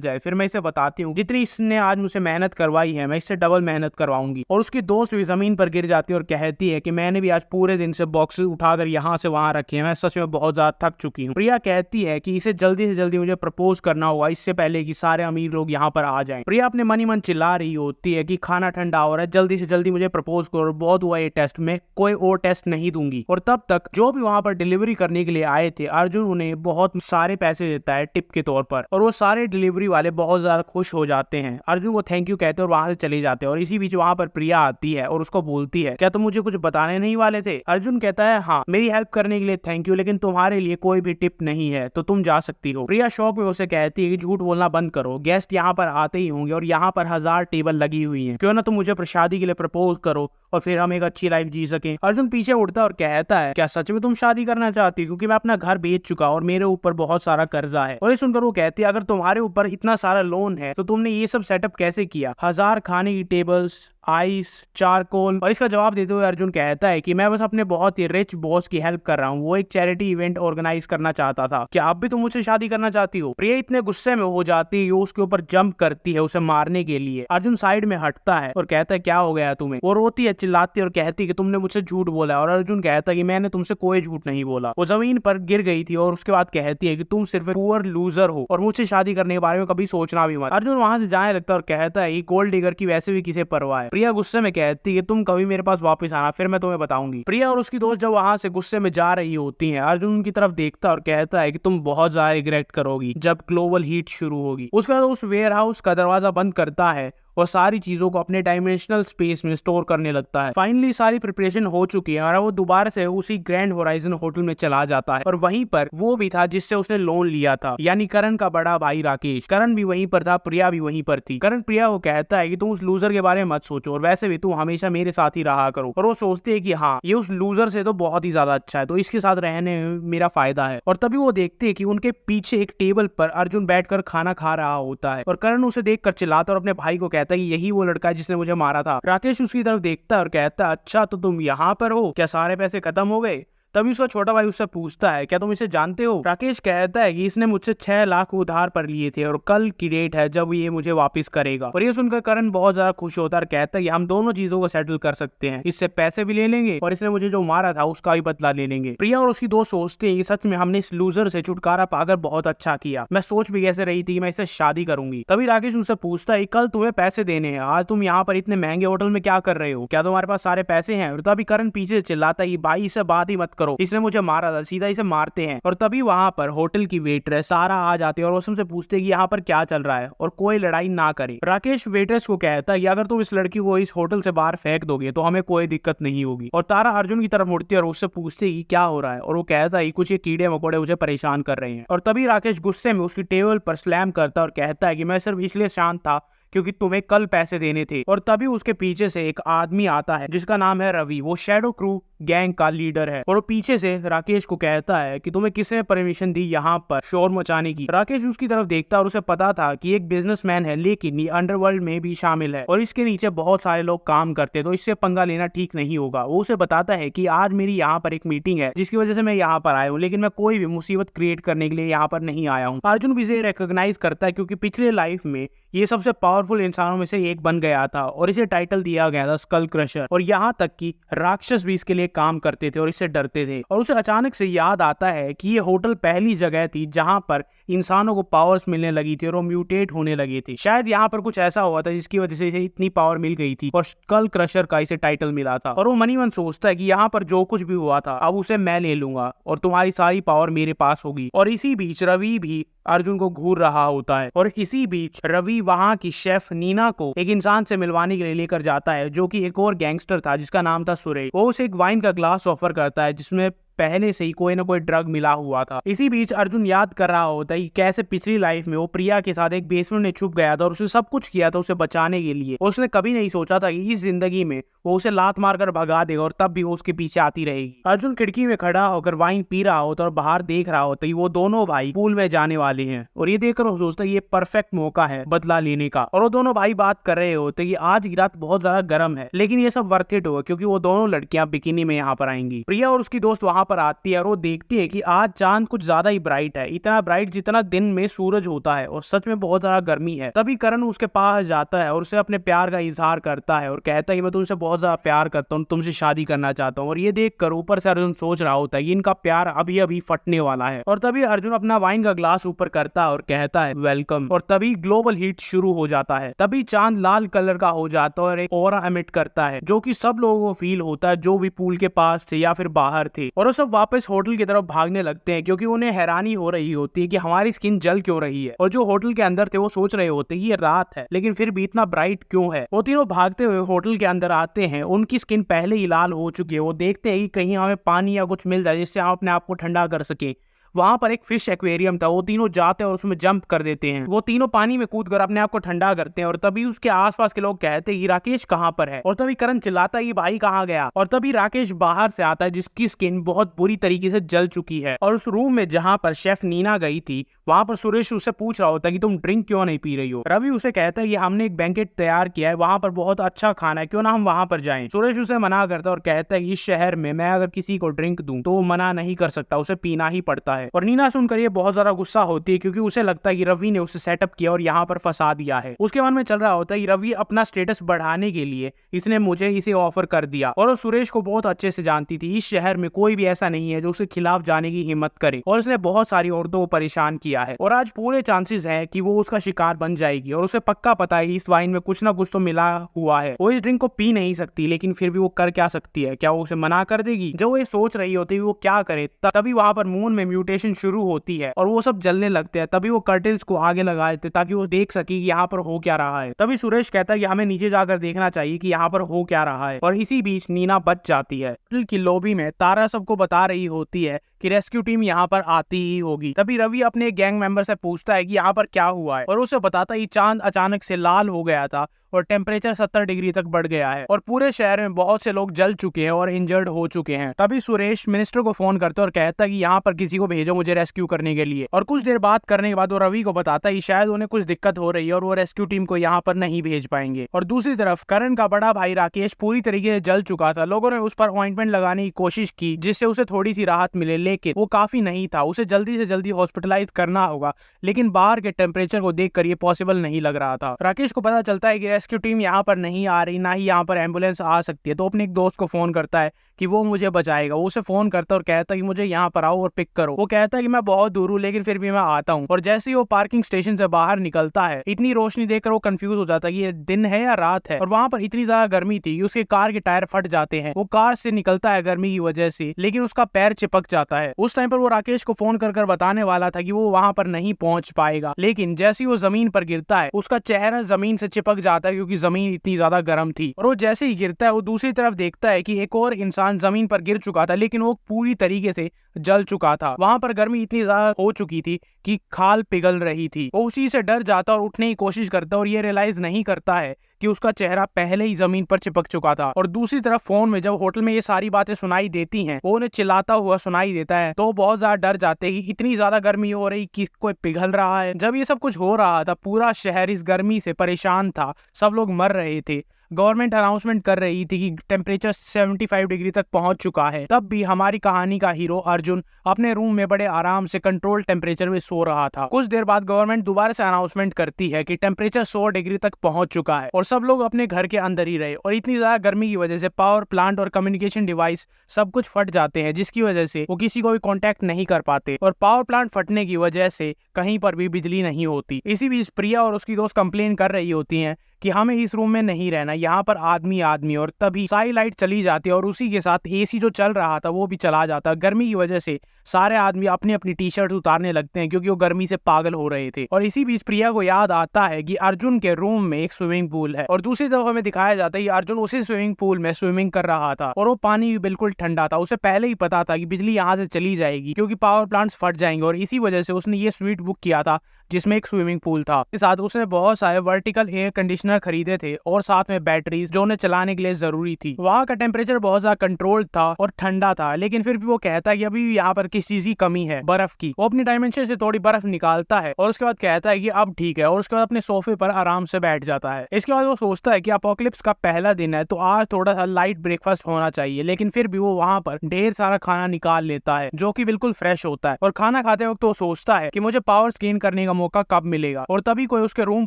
जाए, फिर मैं इसे बताती हूँ जितनी इसने आज मुझे मेहनत करवाई है मैं इससे डबल मेहनत करवाऊंगी। और उसकी दोस्त भी जमीन पर गिर जाती है और कहती है कि मैंने भी आज पूरे दिन से बॉक्सेस उठाकर यहाँ से वहां रखे हैं, मैं सच में बहुत ज्यादा थक चुकी हूँ। प्रिया कहती है कि इसे जल्दी से जल्दी मुझे प्रपोज करना होगा इससे पहले कि सारे अमीर लोग यहाँ पर आ जाएं। प्रिया अपने मन ही मन चिल्ला रही होती है कि खाना ठंडा हो रहा है, जल्दी से जल्दी मुझे प्रपोज करो, बहुत हुआ ये टेस्ट, में कोई और टेस्ट नहीं दूंगी। और तब तक जो भी वहां पर डिलीवरी करने के लिए आए थे अर्जुन उन्हें बहुत सारे पैसे देता है टिप के तौर पर और वो सारे डिलीवरी वाले बहुत ज्यादा खुश हो जाते हैं। अर्जुन को थैंक यू कहते हैं और वहां से चले जाते हैं। और इसी बीच वहां पर प्रिया आती है और उसको बोलती है क्या तुम मुझे कुछ बताने नहीं वाले थे? अर्जुन कहता है हाँ, मेरी हेल्प करने के लिए थैंक यू, लेकिन तुम्हारे लिए कोई भी टिप नहीं है तो तुम जा सकती हो। प्रिया शौक में उसे कहती है कि झूठ बोलना बंद करो, गेस्ट यहाँ पर आते ही होंगे और यहाँ पर 1000 टेबल लगी हुई है, क्यों ना तुम मुझे शादी के लिए प्रपोज करो और फिर हम एक अच्छी लाइफ जी सके। अर्जुन पीछे उठता है और कहता है क्या सच में तुम शादी करना चाहती हो? क्योंकि मैं अपना घर बेच चुका और मेरे ऊपर बहुत सारा कर्जा है। और ये सुनकर वो कहती है अगर तुम्हारे ऊपर इतना सारा लोन है तो तुमने ये सब सेटअप कैसे किया? 1000 खाने की टेबल्स, आइस, चारकोल। और इसका जवाब देते हुए अर्जुन कहता है कि मैं बस अपने बहुत ही रिच बॉस की हेल्प कर रहा हूँ, वो एक चैरिटी इवेंट ऑर्गेनाइज करना चाहता था, क्या आप भी तो मुझसे शादी करना चाहती हो? प्रिया इतने गुस्से में हो जाती है, उसके ऊपर जंप करती है उसे मारने के लिए। अर्जुन साइड में हटता है और कहता है क्या हो गया तुम्हें? वो रोती है, चिल्लाती है और कहती है कि तुमने मुझसे झूठ बोला। और अर्जुन कहता है कि मैंने तुमसे कोई झूठ नहीं बोला। वो जमीन पर गिर गई थी और उसके बाद कहती है कि तुम सिर्फ पुअर लूजर हो और मुझसे शादी करने के बारे में कभी सोचना भी मत। अर्जुन वहां से जाने लगता है और कहता है गोल्ड डिगर की वैसे भी किसे परवाह है। प्रिया गुस्से में कहती है तुम कभी मेरे पास वापस आना, फिर मैं तुम्हें बताऊंगी। प्रिया और उसकी दोस्त जब वहां से गुस्से में जा रही होती हैं, अर्जुन उनकी तरफ देखता और कहता है कि तुम बहुत ज्यादा रिग्रेट करोगी जब ग्लोबल हीट शुरू होगी। उसके बाद उस वेयर हाउस का दरवाजा बंद करता है और सारी चीजों को अपने डायमेंशनल स्पेस में स्टोर करने लगता है। फाइनली सारी प्रिपरेशन हो चुकी है और वो दोबारा से उसी ग्रैंड होराइजन होटल में चला जाता है और वहीं पर वो भी था जिससे उसने लोन लिया था, यानी करण का बड़ा भाई राकेश। करण भी वहीं पर था, प्रिया भी वहीं पर थी। करण प्रिया को कहता है कि तुम उस लूजर के बारे में मत सोचो और वैसे भी तुम हमेशा मेरे साथ ही रहा करो। और वो सोचती है कि हाँ, ये उस लूजर से तो बहुत ही ज्यादा अच्छा है, तो इसके साथ रहने में मेरा फायदा है। और तभी वो देखते है कि उनके पीछे एक टेबल पर अर्जुन बैठकर खाना खा रहा होता है और करण उसे देखकर चिल्लाता और अपने भाई को कहता है कि यही वो लड़का है जिसने मुझे मारा था। राकेश उसकी तरफ देखता है और कहता है अच्छा तो तुम यहाँ पर हो, क्या सारे पैसे खत्म हो गए? तभी उसका छोटा भाई उससे पूछता है क्या तुम इसे जानते हो? राकेश कहता है कि इसने मुझसे 6 लाख उधार पर लिए थे और कल की डेट है जब ये मुझे वापस करेगा। और ये सुनकर करण बहुत ज्यादा खुश होता है और कहता है कि हम दोनों चीजों को सेटल कर सकते हैं, इससे पैसे भी ले लेंगे और इसने मुझे जो मारा था उसका भी बदला ले लेंगे। प्रिया और उसकी दोस्त सोचते हैं कि सच में हमने इस लूजर से छुटकारा पाकर बहुत अच्छा किया, मैं सोच भी कैसे रही थी कि मैं इससे शादी करूंगी। तभी राकेश उससे पूछता है कल तुम्हें पैसे देने हैं, आज तुम यहाँ पर इतने महंगे होटल में क्या कर रहे हो? क्या तुम्हारे पास सारे पैसे हैं? और तभी करण पीछे से चिल्लाता है भाई इससे बात ही मत करो, इसने मुझे मारा था, सीधा इसे मारते हैं। और तभी वहां पर होटल की वेट्रेस सारा आ जाती है और उससे पूछते हैं कि यहाँ पर क्या चल रहा है और कोई लड़ाई ना करे। राकेश वेट्रेस को कहता है कि अगर तुम इस लड़की को इस होटल से बाहर फेंक दोगे तो हमें कोई दिक्कत नहीं होगी। और तारा अर्जुन की तरफ मुड़ती है और उससे पूछती है कि क्या हो रहा है और वो कहता है कुछ ये कीड़े मकोड़े मुझे परेशान कर रहे हैं। और तभी राकेश गुस्से में उसकी टेबल पर स्लैम करता है और कहता है कि मैं सिर्फ इसलिए शांत था क्योंकि तुम्हें कल पैसे देने थे। और तभी उसके पीछे से एक आदमी आता है जिसका नाम है रवि, वो शैडो क्रू गैंग का लीडर है। और वो पीछे से राकेश को कहता है कि तुम्हें किसने परमिशन दी यहाँ पर शोर मचाने की? राकेश उसकी तरफ देखता और उसे पता था कि एक बिजनेसमैन है लेकिन ये अंडरवर्ल्ड में भी शामिल है और इसके नीचे बहुत सारे लोग काम करते हैं, तो इससे पंगा लेना ठीक नहीं होगा। वो उसे बताता है कि आज मेरी यहाँ पर एक मीटिंग है जिसकी वजह से मैं यहाँ पर आया हूँ, लेकिन मैं कोई भी मुसीबत क्रिएट करने के लिए यहाँ पर नहीं आया हूँ। अर्जुन भी इसे रिकॉग्नाइज करता है क्योंकि पिछले लाइफ में ये सबसे पावरफुल इंसानों में से एक बन गया था और इसे टाइटल दिया गया था स्कल क्रशर। और यहाँ तक कि राक्षस भी इसके लिए काम करते थे और इससे डरते थे। और उसे अचानक से याद आता है कि ये होटल पहली जगह थी जहां पर इंसानों को पावर्स मिलने लगी थी और वो म्यूटेट होने लगे थे। शायद यहाँ पर कुछ ऐसा हुआ था जिसकी वजह से इसे इतनी पावर मिल गई थी और स्कल क्रशर का इसे टाइटल मिला था। और वो मनी मन सोचता है कि यहाँ पर जो कुछ भी हुआ था अब उसे मैं ले लूंगा और तुम्हारी सारी पावर मेरे पास होगी। और इसी बीच रवि भी अर्जुन को घूर रहा होता है और इसी बीच रवि वहां की शेफ नीना को एक इंसान से मिलवाने के लिए लेकर जाता है जो कि एक और गैंगस्टर था जिसका नाम था सुरेश। वो उसे एक वाइन का ग्लास ऑफर करता है जिसमें पहले से ही कोई ना कोई ड्रग मिला हुआ था। इसी बीच अर्जुन याद कर रहा होता है कि कैसे पिछली लाइफ में वो प्रिया के साथ एक बेसमेंट में छुप गया था और उसने सब कुछ किया था उसे बचाने के लिए। उसने कभी नहीं सोचा था कि इस जिंदगी में वो उसे लात मारकर भगा देगा और तब भी वो उसके पीछे आती रहेगी। अर्जुन खिड़की में खड़ा होकर वाइन पी रहा होता और बाहर देख रहा होता कि वो दोनों भाई पूल में जाने वाले हैं और ये देखकर वो सोचता है ये परफेक्ट मौका है बदला लेने का। और वो दोनों भाई बात कर रहे होते कि आज की रात बहुत ज्यादा गर्म है लेकिन ये सब वर्थ इट होगा क्योंकि वो दोनों लड़कियां बिकिनी में यहाँ पर आएंगी। प्रिया और उसकी दोस्त वहां पर आती है और वो देखती है कि आज चांद कुछ ज्यादा ही ब्राइट है, इतना ब्राइट जितना दिन में सूरज होता है और सच में बहुत ज्यादा गर्मी है। तभी करण उसके पास जाता है और उसे अपने प्यार का इजहार करता है और कहता है कि मैं तुमसे बहुत ज्यादा प्यार करता हूँ, तुमसे शादी करना चाहता हूँ। और ये देखकर ऊपर से अर्जुन सोच रहा होता है कि इनका प्यार अभी अभी फटने वाला है। और तभी अर्जुन अपना वाइन का ग्लास ऊपर करता है और कहता है वेलकम। और तभी ग्लोबल हीट शुरू हो जाता है। तभी चांद लाल कलर का हो जाता है और एक ऑरा एमिट करता है जो कि सब लोगों को फील होता है जो भी पूल के पास थे या फिर बाहर थे। और वो सब वापस होटल की तरफ भागने लगते हैं क्योंकि उन्हें हैरानी हो रही होती है कि हमारी स्किन जल क्यों रही है। और जो होटल के अंदर थे वो सोच रहे होते हैं कि ये रात है लेकिन फिर भी इतना ब्राइट क्यों है। वो तीनों भागते हुए होटल के अंदर आते हैं। उनकी स्किन पहले ही लाल हो चुकी है। वो देखते हैं कि कहीं हमें पानी या कुछ मिल जाए जिससे हम अपने आप को ठंडा कर सके। वहां पर एक फिश एक्वेरियम था। वो तीनों जाते हैं और उसमें जंप कर देते हैं। वो तीनों पानी में कूद कर अपने आप को ठंडा करते हैं। और तभी उसके आसपास के लोग कहते हैं कि राकेश कहाँ पर है। और तभी करण चिल्लाता है कि भाई कहाँ गया। और तभी राकेश बाहर से आता है जिसकी स्किन बहुत बुरी तरीके से जल चुकी है। और उस रूम में जहाँ पर शेफ नीना गई थी वहां पर सुरेश उससे पूछ रहा होता है कि तुम ड्रिंक क्यों नहीं पी रही हो। रवि उसे कहता है कि हमने एक बैंकेट तैयार किया है, वहां पर बहुत अच्छा खाना है, क्यों ना हम वहां पर जाएं। सुरेश उसे मना करता है और कहता है कि इस शहर में मैं अगर किसी को ड्रिंक दूं तो वो मना नहीं कर सकता, उसे पीना ही पड़ता है। और नीना सुनकर ये बहुत ज्यादा गुस्सा होती है क्योंकि उसे लगता है कि रवि ने उसे सेटअप किया और यहाँ पर फंसा दिया है। उसके मन में चल रहा होता है कि रवि अपना स्टेटस बढ़ाने के लिए इसने मुझे इसे ऑफर कर दिया। और वो सुरेश को बहुत अच्छे से जानती थी। इस शहर में कोई भी ऐसा नहीं है जो उसके खिलाफ जाने की हिम्मत करे और उसने बहुत सारी औरतों को परेशान किया है। और आज पूरे चांसेस हैं कि वो उसका शिकार बन जाएगी। और उसे पक्का पता है इस वाइन में कुछ ना कुछ तो मिला हुआ है। वो इस ड्रिंक को पी नहीं सकती लेकिन फिर भी वो कर क्या सकती है, क्या वो उसे मना कर देगी। जब वो ये सोच रही होती है वो क्या करे तभी वहां पर मून में म्यूटेशन शुरू होती है और वो सब जलने लगते हैं। तभी वो कर्टन्स को आगे लगा देते ताकि वो देख सके कि यहाँ पर हो क्या रहा है। तभी सुरेश कहता है कि हमें नीचे जाकर देखना चाहिए कि यहाँ पर हो क्या रहा है। और इसी बीच नीना बच जाती है। होटल की लॉबी में तारा सबको बता रही होती है कि रेस्क्यू टीम यहाँ पर आती ही होगी। तभी रवि अपने गैंग मेंबर से पूछता है कि यहाँ पर क्या हुआ है और उसे बताता है चांद अचानक से लाल हो गया था और टेम्परेचर 70 डिग्री तक बढ़ गया है और पूरे शहर में बहुत से लोग जल चुके हैं और इंजर्ड हो चुके हैं। तभी सुरेश मिनिस्टर को फोन करता है और कहता है कि यहाँ पर किसी को भेजो मुझे रेस्क्यू करने के लिए। और कुछ देर बात करने के बाद वो रवि को बताता है कि शायद उन्हें कुछ दिक्कत हो रही है और वो रेस्क्यू टीम को यहाँ पर नहीं भेज पाएंगे। और दूसरी तरफ करण का बड़ा भाई राकेश पूरी तरीके से जल चुका था। लोगों ने उस पर ऑइंटमेंट लगाने की कोशिश की जिससे उसे थोड़ी सी राहत मिले लेकिन वो काफी नहीं था। उसे जल्दी से जल्दी हॉस्पिटलाइज करना होगा लेकिन बाहर के टेम्परेचर को देखकर ये पॉसिबल नहीं लग रहा था। राकेश को पता चलता है कि रेस्क्यू टीम यहाँ पर नहीं आ रही, ना ही यहाँ पर एम्बुलेंस आ सकती है। तो अपने एक दोस्त को फोन करता है कि वो मुझे बचाएगा। वो उसे फोन करता है और कहता है कि मुझे यहाँ पर आओ और पिक करो। वो कहता है कि मैं बहुत दूर हूँ लेकिन फिर भी मैं आता हूँ। और जैसे ही वो पार्किंग स्टेशन से बाहर निकलता है इतनी रोशनी देखकर वो कंफ्यूज हो जाता है कि ये दिन है या रात है। और वहां पर इतनी ज्यादा गर्मी थी कि उसके कार के टायर फट जाते हैं। वो कार से निकलता है गर्मी की वजह से लेकिन उसका पैर चिपक जाता है। उस टाइम पर वो राकेश को फोन कर बताने वाला था कि वो वहां पर नहीं पहुंच पाएगा लेकिन जैसे ही वो जमीन पर गिरता है उसका चेहरा जमीन से चिपक जाता है क्योंकि जमीन इतनी ज्यादा गर्म थी। और वो जैसे ही गिरता है वो दूसरी तरफ देखता है कि एक और इंसान जमीन पर गिर चुका था लेकिन वो पूरी तरीके से जल चुका था। वहां पर गर्मी इतनी ज्यादा हो चुकी थी कि खाल पिघल रही थी। वो उसी से डर जाता और उठने की कोशिश करता और ये रियलाइज नहीं करता है कि उसका चेहरा पहले ही जमीन पर चिपक चुका था। और दूसरी तरफ फोन में जब होटल में ये सारी बातें सुनाई देती हैं वो उन्हें चिल्लाता हुआ सुनाई देता है तो बहुत ज्यादा डर जाते हैं कि इतनी ज्यादा गर्मी हो रही कि कोई पिघल रहा है। जब ये सब कुछ हो रहा था पूरा शहर इस गर्मी से परेशान था, सब लोग मर रहे थे। गवर्नमेंट अनाउंसमेंट कर रही थी कि टेम्परेचर 75 डिग्री तक पहुंच चुका है। तब भी हमारी कहानी का हीरो अर्जुन अपने रूम में बड़े आराम से कंट्रोल टेम्परेचर में सो रहा था। कुछ देर बाद गवर्नमेंट दोबारा से अनाउंसमेंट करती है कि टेम्परेचर 100 डिग्री तक पहुंच चुका है और सब लोग अपने घर के अंदर ही रहे। और इतनी ज्यादा गर्मी की वजह से पावर प्लांट और कम्युनिकेशन डिवाइस सब कुछ फट जाते हैं जिसकी वजह से वो किसी को भी कॉन्टेक्ट नहीं कर पाते और पावर प्लांट फटने की वजह से कहीं पर भी बिजली नहीं होती। इसी बीच प्रिया और उसकी दोस्त कंप्लेन कर रही होती हैं कि हमें इस रूम में नहीं रहना, यहाँ पर आदमी आदमी। और तभी सारी लाइट चली जाती है और उसी के साथ एसी जो चल रहा था वो भी चला जाता है। गर्मी की वजह से सारे आदमी अपनी अपनी टी शर्ट उतारने लगते हैं क्योंकि वो गर्मी से पागल हो रहे थे। और इसी बीच प्रिया को याद आता है कि अर्जुन के रूम में एक स्विमिंग पूल है और दूसरी तरफ हमें दिखाया जाता है कि अर्जुन उसी स्विमिंग पूल में स्विमिंग कर रहा था और वो पानी भी बिल्कुल ठंडा था। उसे पहले ही पता था कि बिजली यहाँ से चली जाएगी क्योंकि पावर प्लांट्स फट जाएंगे और इसी वजह से उसने ये स्वीट बुक किया था जिसमें एक स्विमिंग पूल था। इसके साथ उसने बहुत सारे वर्टिकल एयर कंडीशनर खरीदे थे और साथ में बैटरीज जो उन्हें चलाने के लिए जरूरी थी। वहाँ का टेम्परेचर बहुत ज्यादा कंट्रोल था और ठंडा था, लेकिन फिर भी वो कहता है कि अभी भी यहाँ पर किस चीज की कमी है, बर्फ की। वो अपनी डायमेंशन से थोड़ी बर्फ निकालता है और उसके बाद कहता है कि अब ठीक है और उसके बाद अपने सोफे पर आराम से बैठ जाता है। इसके बाद वो सोचता है कि अपोकलिप्स का पहला दिन है तो आज थोड़ा सा लाइट ब्रेकफास्ट होना चाहिए, लेकिन फिर भी वो वहाँ पर ढेर सारा खाना निकाल लेता है जो कि बिल्कुल फ्रेश होता है। और खाना खाते वक्त वो सोचता है कि मुझे पावर्स गेन करने का मौका कब मिलेगा। और तभी कोई उसके रूम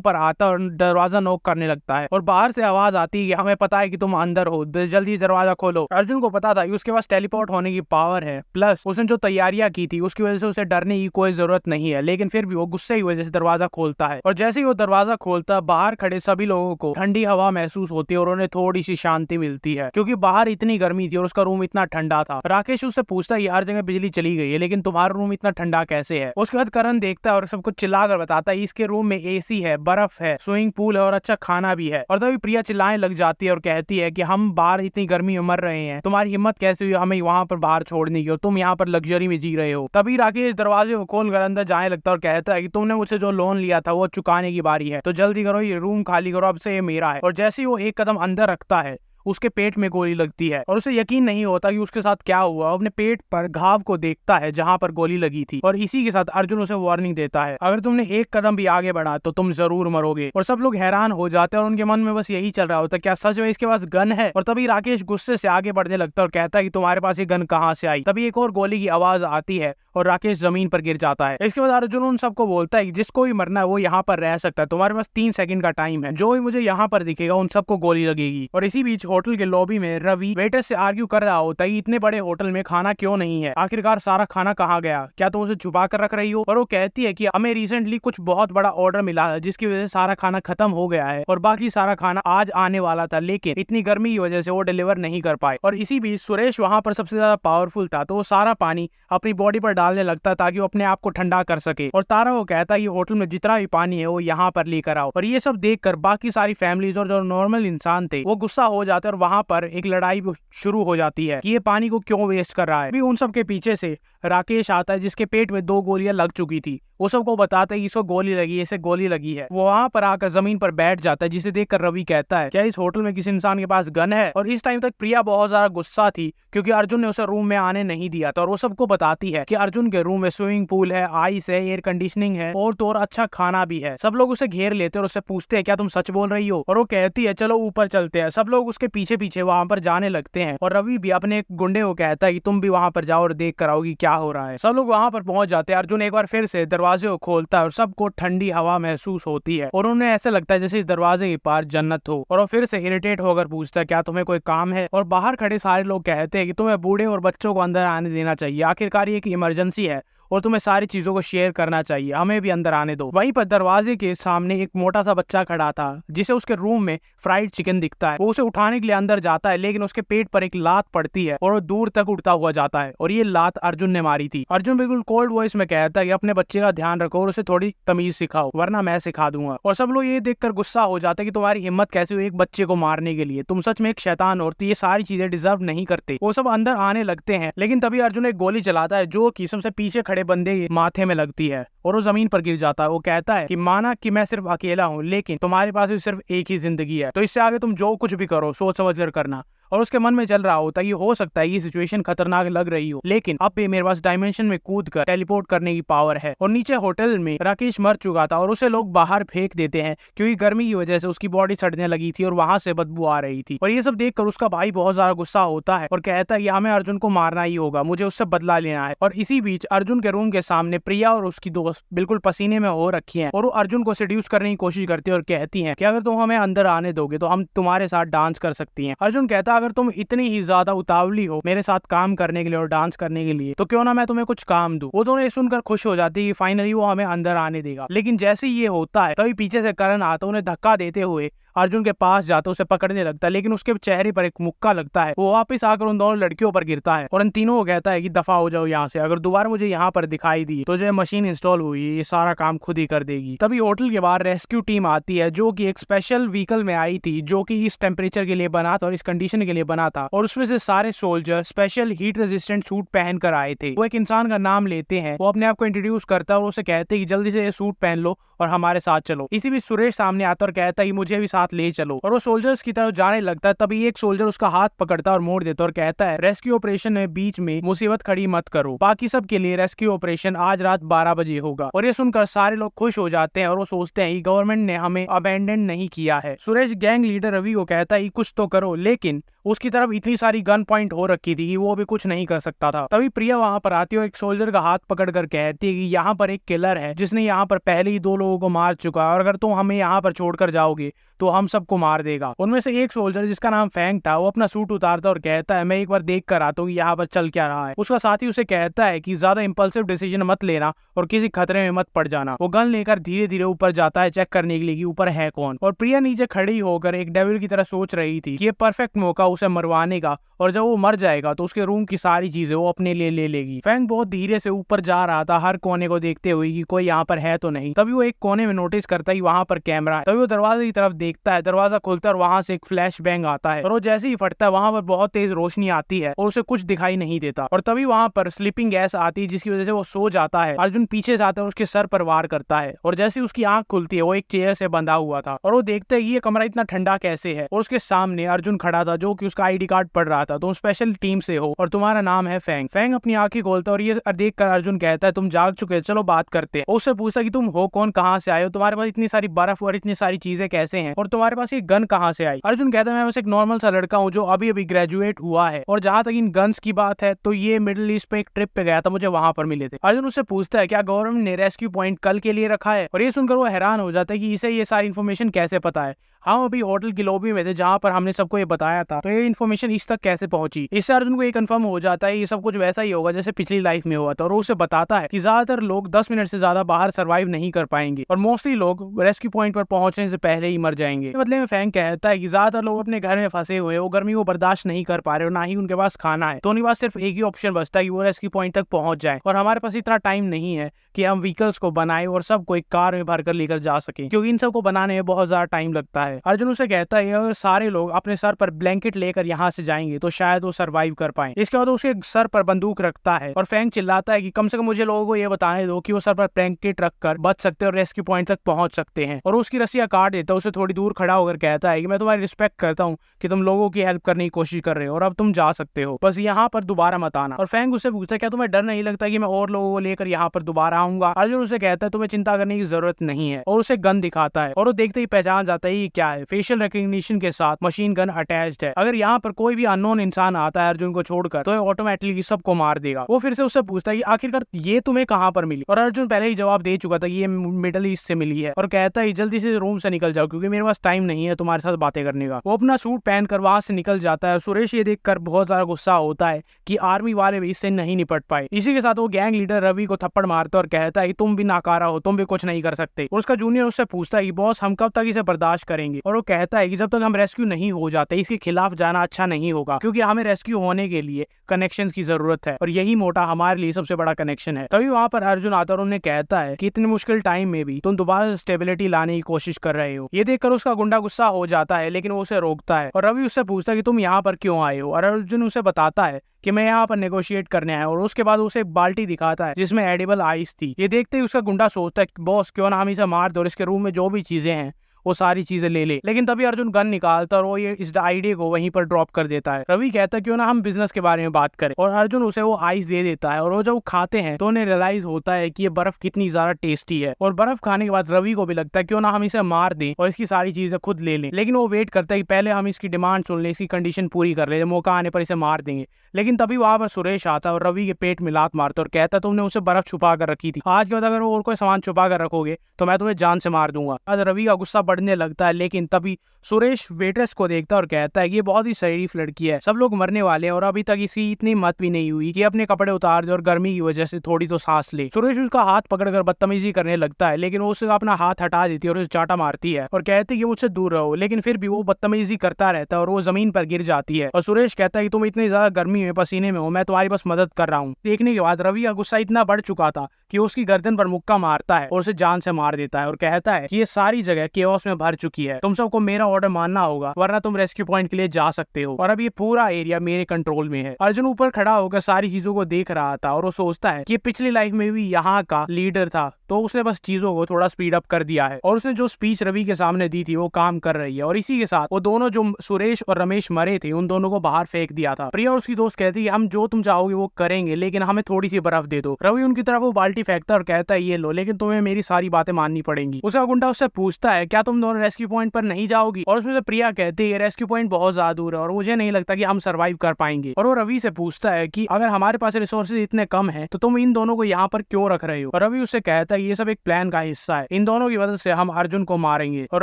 पर आता है और दरवाजा नॉक करने लगता है और बाहर से आवाज आती है कि हमें पता है कि तुम अंदर हो, जल्दी दरवाजा खोलो। अर्जुन को पता था कि उसके पास टेलीपोर्ट होने की पावर है, प्लस उसने जो तैयारियां की थी उसकी वजह से उसे डरने की कोई जरूरत नहीं है, लेकिन फिर भी वो गुस्से की वजह से दरवाजा खोलता है। और जैसे ही वो दरवाजा खोलता है बाहर खड़े सभी लोगों को ठंडी हवा महसूस होती है और उन्हें थोड़ी सी शांति मिलती है क्योंकि बाहर इतनी गर्मी थी और उसका रूम इतना ठंडा था। राकेश उससे पूछता है हर जगह बिजली चली गई है लेकिन तुम्हारा रूम इतना ठंडा कैसे है। उसके बाद करण देखता है और सब कुछ चिल्लाकर बताता है इसके रूम में एसी है, बर्फ है, स्विमिंग पूल है और अच्छा खाना भी है। और तभी प्रिया चिल्लाने लग जाती है और कहती है कि हम बाहर इतनी गर्मी में मर रहे हैं, तुम्हारी हिम्मत कैसे हुई हमें वहां पर बाहर छोड़ने की और तुम यहाँ पर लग्जरी में जी रहे हो। तभी राकेश दरवाजे को खोलकर अंदर जाने लगता है और कहता है कि तुमने मुझसे जो लोन लिया था वो चुकाने की बारी है, तो जल्दी करो, ये रूम खाली करो, अब से ये मेरा है। और जैसे ही वो एक कदम अंदर रखता है उसके पेट में गोली लगती है और उसे यकीन नहीं होता कि उसके साथ क्या हुआ। अपने पेट पर घाव को देखता है जहां पर गोली लगी थी और इसी के साथ अर्जुन उसे वार्निंग देता है अगर तुमने एक कदम भी आगे बढ़ा तो तुम जरूर मरोगे। और सब लोग हैरान हो जाते हैं और उनके मन में बस यही चल रहा होता है क्या सच में इसके पास गन है। और तभी राकेश गुस्से से आगे बढ़ने लगता है और कहता है कि तुम्हारे पास ये गन कहाँ से आई। तभी एक और गोली की आवाज आती है और राकेश जमीन पर गिर जाता है। इसके बाद अर्जुन उन सबको बोलता है कि जिसको भी मरना है वो यहाँ पर रह सकता है, तुम्हारे पास 3 सेकंड का टाइम है, जो भी मुझे यहाँ पर दिखेगा उन सबको गोली लगेगी। और इसी बीच होटल के लॉबी में रवि वेटर से आर्ग्यू कर रहा होता है इतने बड़े होटल में खाना क्यों नहीं है, आखिरकार सारा खाना कहाँ गया, क्या तुम उसे छुपा कर रख रही हो। और वो कहती है कि हमें रिसेंटली कुछ बहुत बड़ा ऑर्डर मिला है जिसकी वजह से सारा खाना खत्म हो गया है और बाकी सारा खाना आज आने वाला था, लेकिन इतनी गर्मी की वजह से वो डिलीवर नहीं कर पाए। और इसी बीच सुरेश वहां पर सबसे ज्यादा पावरफुल था तो वो सारा पानी अपनी बॉडी पर डालने लगता ताकि वो अपने आप को ठंडा कर सके। और तारा को कहता है कि होटल में जितना भी पानी है वो यहाँ पर लेकर आओ। और ये सब देखकर बाकी सारी फैमिलीज और जो नॉर्मल इंसान थे वो गुस्सा हो जाते हैं और वहां पर एक लड़ाई शुरू हो जाती है कि ये पानी को क्यों वेस्ट कर रहा है। भी उन सब के पीछे से राकेश आता है जिसके पेट में 2 गोलियां लग चुकी थी। वो सबको बताता है कि इसको गोली लगी है, इसे गोली लगी है। वो वहां पर आकर जमीन पर बैठ जाता है जिसे देखकर रवि कहता है क्या इस होटल में किसी इंसान के पास गन है। और इस टाइम तक प्रिया बहुत ज्यादा गुस्सा थी क्योंकि अर्जुन ने उसे रूम में आने नहीं दिया था। और वो सबको बताती है कि अर्जुन के रूम में स्विमिंग पूल है, आइस है, एयर कंडीशनिंग है और तो और अच्छा खाना भी है। सब लोग उसे घेर लेते हैं और उससे पूछते हैं क्या तुम सच बोल रही हो। और वो कहती है चलो ऊपर चलते हैं। सब लोग उसके पीछे पीछे वहां पर जाने लगते हैं और रवि भी अपने एक गुंडे को कहता है कि तुम भी वहां पर जाओ और देख कर आओ कि क्या हो रहा है। सब लोग वहां पर पहुंच जाते हैं। अर्जुन एक बार फिर से दरवाजे को खोलता है और सबको ठंडी हवा महसूस होती है और उन्हें ऐसा लगता है जैसे इस दरवाजे के पार जन्नत हो। और वो फिर से इरिटेट होकर पूछता है क्या तुम्हें कोई काम है। और बाहर खड़े सारे लोग कहते हैं कि तुम्हें बूढ़े और बच्चों को अंदर आने देना चाहिए, आखिरकार ये एक इमरजेंसी है और तुम्हें सारी चीजों को शेयर करना चाहिए, हमें भी अंदर आने दो। वहीं पर दरवाजे के सामने एक मोटा सा बच्चा खड़ा था जिसे उसके रूम में फ्राइड चिकन दिखता है। वो उसे उठाने के लिए अंदर जाता है लेकिन उसके पेट पर एक लात पड़ती है और वो दूर तक उड़ता हुआ जाता है और ये लात अर्जुन ने मारी थी। अर्जुन बिल्कुल कोल्ड वॉइस में कहता है कि अपने बच्चे का ध्यान रखो और उसे थोड़ी तमीज सिखाओ वरना मैं सिखा दूंगा। और सब लोग ये देखकर गुस्सा हो जाते हैं कि तुम्हारी हिम्मत कैसे हुई एक बच्चे को मारने के लिए, तुम सच में एक शैतान हो, तो ये सारी चीजें डिजर्व नहीं करते। वो सब अंदर आने लगते हैं लेकिन तभी अर्जुन एक गोली चलाता है जो कि सबसे पीछे खड़े बंदे माथे में लगती है और वो जमीन पर गिर जाता है। वो कहता है कि माना कि मैं सिर्फ अकेला हूँ लेकिन तुम्हारे पास भी सिर्फ एक ही जिंदगी है, तो इससे आगे तुम जो कुछ भी करो सोच समझ कर करना। और उसके मन में चल रहा होता है कि हो सकता है ये सिचुएशन खतरनाक लग रही हो लेकिन अब भी मेरे पास डायमेंशन में कूद कर टेलीपोर्ट करने की पावर है। और नीचे होटल में राकेश मर चुका था और उसे लोग बाहर फेंक देते हैं क्योंकि गर्मी की वजह से उसकी बॉडी सड़ने लगी थी और वहां से बदबू आ रही थी। और ये सब देखकर उसका भाई बहुत ज्यादा गुस्सा होता है और कहता है कि हमें अर्जुन को मारना ही होगा, मुझे उससे बदला लेना है। और इसी बीच अर्जुन के रूम के सामने प्रिया और उसकी दोस्त बिल्कुल पसीने में हो रखी है और वो अर्जुन को सेड्यूस करने की कोशिश करती है और कहती है कि अगर तुम हमें अंदर आने दोगे तो हम तुम्हारे साथ डांस कर सकती हैं। अर्जुन कहता है अगर तुम इतनी ज्यादा उतावली हो मेरे साथ काम करने के लिए और डांस करने के लिए तो क्यों ना मैं तुम्हें कुछ काम दूं। वो दोनों ये सुनकर खुश हो जाती है कि फाइनली वो हमें अंदर आने देगा। लेकिन जैसे ये होता है तभी पीछे से करण आता है, उन्हें धक्का देते हुए अर्जुन के पास जाता है, उसे पकड़ने लगता है, लेकिन उसके चेहरे पर एक मुक्का लगता है। वो वापस आकर उन दोनों लड़कियों पर गिरता है और इन तीनों को कहता है कि दफा हो जाओ यहाँ से, अगर दोबारा मुझे यहाँ पर दिखाई दी तो जो मशीन इंस्टॉल हुई ये सारा काम खुद ही कर देगी। तभी होटल के बाहर रेस्क्यू टीम आती है जो कि एक स्पेशल व्हीकल में आई थी जो कि इस टेम्परेचर के लिए बना था और इस कंडीशन के लिए बना था, और उसमें से सारे soldier special heat resistant suit पहन कर आए थे। वो एक इंसान का नाम लेते हैं, वो अपने आप को इंट्रोड्यूस करता है और उसे कहते हैं कि जल्दी से ये सूट पहन लो और हमारे साथ चलो। इसी बीच सुरेश सामने आता और कहता है कि मुझे भी साथ ले चलो, और वो सोल्जर्स की तरफ जाने लगता है। तभी एक सोल्जर उसका हाथ पकड़ता और मोड़ देता और कहता है रेस्क्यू ऑपरेशन में बीच में मुसीबत खड़ी मत करो, बाकी सब के लिए रेस्क्यू ऑपरेशन आज रात 12 बजे होगा। और ये सुनकर सारे लोग खुश हो जाते हैं और वो सोचते हैं कि गवर्नमेंट ने हमें अबेंडन नहीं किया है। सुरेश गैंग लीडर रवि को कहता है कुछ तो करो, लेकिन उसकी तरफ इतनी सारी गन पॉइंट हो रखी थी कि वो भी कुछ नहीं कर सकता था। तभी प्रिया वहां पर आती है और एक सोल्जर का हाथ पकड़कर कहती है कि यहाँ पर एक किलर है जिसने यहाँ पर पहले ही 2 लोगों को मार चुका है और अगर तुम हमें यहाँ पर छोड़कर जाओगे तो हम सबको मार देगा। उनमें से एक सोल्जर जिसका नाम फैंग था वो अपना सूट उतारता और कहता है मैं एक बार देख कर आता हूँ यहाँ पर चल क्या रहा है। उसका साथी उसे कहता है कि ज्यादा इंपल्सिव डिसीजन मत लेना और किसी खतरे में मत पड़ जाना। वो गन लेकर धीरे धीरे ऊपर जाता है चेक करने के लिए कि ऊपर है कौन, और प्रिया नीचे खड़ी होकर एक डेविल की तरह सोच रही थी कि ये परफेक्ट मौका उसे मरवाने का, और जब वो मर जाएगा तो उसके रूम की सारी चीजें वो अपने लिए ले लेगी। फैंग बहुत धीरे से ऊपर जा रहा था हर कोने को देखते हुए कि कोई यहाँ पर है तो नहीं। तभी वो एक कोने में नोटिस करता है वहां पर कैमरा है। तभी वो दरवाजे की तरफ देखता है, दरवाजा खुलता है और वहां से एक फ्लैश बैंग आता है और वो जैसे ही फटता है वहां पर बहुत तेज रोशनी आती है और उसे कुछ दिखाई नहीं देता। और तभी वहां पर स्लीपिंग गैस आती है जिसकी वजह से वो सो जाता है। अर्जुन पीछे से आता है और उसके सर पर वार करता है और जैसे उसकी आंख खुलती है वो एक चेयर से बंधा हुआ था और वो देखता है ये कमरा इतना ठंडा कैसे है, और उसके सामने अर्जुन खड़ा था जो कि उसका आईडी कार्ड पढ़ रहा था। तुम स्पेशल टीम से हो और तुम्हारा नाम है फैंग। फैंग अपनी आंखें खोलता और ये देख कर अर्जुन कहता है तुम जाग चुके, चलो बात करते हैं। उससे पूछता कि तुम हो कौन, कहाँ से आए हो, तुम्हारे पास इतनी सारी बर्फ और इतनी सारी चीजें कैसे हैं, और तुम्हारे पास ये गन कहाँ से आई। अर्जुन कहता है मैं बस एक नॉर्मल सा लड़का हूँ जो अभी अभी ग्रेजुएट हुआ है, और जहां तक इन गन्स की बात है तो ये मिडिल ईस्ट पे एक ट्रिप पे गया था, मुझे वहां पर मिले थे। अर्जुन उससे पूछता है क्या गवर्नमेंट ने रेस्क्यू पॉइंट कल के लिए रखा है, और ये सुनकर वो हैरान हो जाता है कि इसे ये सारी इन्फॉर्मेशन कैसे पता है। हम अभी होटल की लॉबी में थे जहां पर हमने सबको ये बताया था, तो ये इन्फॉर्मेशन इस तक कैसे पहुंची। इससे अर्जुन को ये कंफर्म हो जाता है ये सब कुछ वैसा ही होगा जैसे पिछली लाइफ में हुआ था, और उसे बताता है कि ज्यादातर लोग 10 मिनट से ज्यादा बाहर सर्वाइव नहीं कर पाएंगे और मोस्टली लोग रेस्क्यू पॉइंट पर पहुंचने से पहले ही मर जाएंगे। बदले में फैंग कहता है कि ज्यादातर लोग अपने घर में फंसे हुए, वो गर्मी को बर्दाश्त नहीं कर पा रहे और ना ही उनके पास खाना है, तो उनके पास सिर्फ एक ही ऑप्शन बचता है कि वो रेस्क्यू पॉइंट तक पहुंच जाए, और हमारे पास इतना टाइम नहीं है कि हम व्हीकल्स को बनाए और सबको एक कार में भरकर लेकर जा सके, क्योंकि इन सबको बनाने में बहुत ज्यादा टाइम लगता है। अर्जुन उसे कहता है अगर सारे लोग अपने सर पर ब्लैंकेट लेकर यहाँ से जाएंगे तो शायद वो सर्वाइव कर पाए। इसके बाद उसके सर पर बंदूक रखता है और फैंग चिल्लाता है कि कम से कम मुझे लोगों को ये बताने दो कि वो सर पर ब्लैंकेट रखकर बच सकते हैं और रेस्क्यू पॉइंट तक पहुंच सकते हैं, और उसकी रस्सियां काट देता है। उसे थोड़ी दूर खड़ा होकर कहता है कि मैं तुम्हारी रिस्पेक्ट करता हूँ कि तुम लोगों की हेल्प करने की कोशिश कर रहे हो और अब तुम जा सकते हो, बस यहाँ पर दोबारा मत आना। और फैंग उससे पूछता है क्या तुम्हें डर नहीं लगता कि मैं और लोगों को लेकर यहाँ पर दोबारा आऊंगा। अर्जुन उसे कहता है तुम्हें चिंता करने की जरूरत नहीं है, और उसे गन दिखाता है और वो देखते ही पहचान जाता है ये क्या है। फेशियल रिकॉग्निशन के साथ मशीन गन अटैच्ड है। अगर यहाँ पर कोई भी अननोन इंसान आता है अर्जुन को छोड़कर तो ऑटोमेटिकली सबको मार देगा। वो फिर से उससे पूछता है कि आखिरकार ये तुम्हें कहाँ पर मिली, और अर्जुन पहले ही जवाब दे चुका था कि ये मिडिल ईस्ट से मिली है, और कहता है जल्दी से रूम से निकल जाओ क्योंकि मेरे पास टाइम नहीं है तुम्हारे साथ बातें करने का। वो अपना सूट पहनकर वहां से निकल जाता है। सुरेश ये देखकर बहुत ज्यादा गुस्सा होता है कि आर्मी वाले भी इससे नहीं निपट पाए। इसी के साथ वो गैंग लीडर रवि को थप्पड़ मारता और कहता है कि तुम भी नाकारा हो, तुम भी कुछ नहीं कर सकते। और उसका जूनियर उससे पूछता है कि बॉस हम कब तक इसे बर्दाश्त करेंगे, और वो कहता है कि जब तक हम रेस्क्यू नहीं हो जाते इसके खिलाफ जाना अच्छा नहीं होगा, क्योंकि हमें रेस्क्यू होने के लिए कनेक्शंस की जरूरत है और यही मोटा हमारे लिए सबसे बड़ा कनेक्शन है। तभी वहां पर अर्जुन आता और उन्हें कहता है कि इतने मुश्किल टाइम में भी तुम दोबारा स्टेबिलिटी लाने की कोशिश कर रहे हो। ये देखकर उसका गुंडा गुस्सा हो जाता है लेकिन वो उसे रोकता है, और रवि उससे पूछता है कि तुम यहाँ पर क्यों आए हो, और अर्जुन उसे बताता है कि मैं यहाँ पर नेगोशिएट करने आया, और उसके बाद उसे एक बाल्टी दिखाता है जिसमें एडिबल आइस थी। ये देखते ही उसका गुंडा सोचता है बॉस क्यों ना हम इसे मार दो और इसके रूम में जो भी चीजें हैं वो सारी चीजें ले ले। लेकिन तभी अर्जुन गन निकालता और वो ये इस आइडिया को वहीं पर ड्रॉप कर देता है। रवि कहता है क्यों ना हम बिजनेस के बारे में बात करें, और अर्जुन उसे वो आइस दे देता है, और वो जब खाते हैं तो उन्हें रियलाइज होता है कि ये बर्फ कितनी ज्यादा टेस्टी है, और बर्फ खाने के बाद रवि को भी लगता है क्यों ना हम इसे मार दें और इसकी सारी चीजें खुद ले लें। लेकिन वो वेट करता है कि पहले हम इसकी डिमांड सुन लें, इसकी कंडीशन पूरी कर ले, मौका आने पर इसे मार देंगे। लेकिन तभी वहां पर सुरेश आता है और रवि के पेट में लात मारता और कहता है तुमने उसे बर्फ छुपा कर रखी थी, आज के बाद अगर और कोई सामान छुपा कर रखोगे तो मैं तुम्हें जान से मार दूंगा। आज रवि का गुस्सा बढ़ बढ़ने लगता है। लेकिन तभी सुरेश वेट्रेस को देखता है और कहता है कि ये बहुत ही शरीफ लड़की है, सब लोग मरने वाले हैं और अभी तक इसकी इतनी मत भी नहीं हुई कि अपने कपड़े उतार दे और गर्मी की वजह से थोड़ी तो सांस ले। सुरेश उसका हाथ पकड़कर बदतमीजी करने लगता है, लेकिन वो उससे अपना हाथ हटा देती है और उसे चाटा मारती है और कहती है कि मुझसे दूर रहो, लेकिन फिर भी वो बदतमीजी करता रहता है और वो जमीन पर गिर जाती है। और सुरेश कहता है कि तुम इतनी ज्यादा गर्मी में पसीने में हो, मैं तुम्हारी बस मदद कर रहा हूँ। देखने के बाद रवि का गुस्सा इतना बढ़ चुका था कि उसकी गर्दन पर मुक्का मारता है और उसे जान से मार देता है और कहता है कि ये सारी जगह केओस में भर चुकी है, तुम सबको मेरा ऑर्डर मानना होगा वरना तुम रेस्क्यू पॉइंट के लिए जा सकते हो और अब ये पूरा एरिया मेरे कंट्रोल में है। अर्जुन ऊपर खड़ा होकर सारी चीजों को देख रहा था और वो सोचता है कि पिछली लाइफ में भी यहाँ का लीडर था, तो उसने बस चीजों को थोड़ा स्पीड अप कर दिया है और उसने जो स्पीच रवि के सामने दी थी वो काम कर रही है। और इसी के साथ वो दोनों जो सुरेश और रमेश मरे थे उन दोनों को बाहर फेंक दिया था। प्रिया और उसकी दोस्त कहती है हम जो तुम चाहोगे वो करेंगे, लेकिन हमें थोड़ी सी बर्फ दे दो। रवि उनकी तरफ वो बाल्टी फेंकता है और कहता है ये लो, लेकिन तुम्हें मेरी सारी बातें माननी पड़ेंगी। उसका गुंडा उससे पूछता है क्या तुम दोनों रेस्क्यू पॉइंट पर नहीं जाओगी, और उसमें से प्रिया कहती है रेस्क्यू पॉइंट बहुत ज्यादा दूर है और मुझे नहीं लगता कि हम सर्वाइव कर पाएंगे। और वो रवि से पूछता है कि अगर हमारे पास रिसोर्सेज इतने कम है तो तुम इन दोनों को यहाँ पर क्यों रख रहे हो। और रवि उससे कहता है ये सब एक प्लान का हिस्सा है, इन दोनों की वजह से हम अर्जुन को मारेंगे। और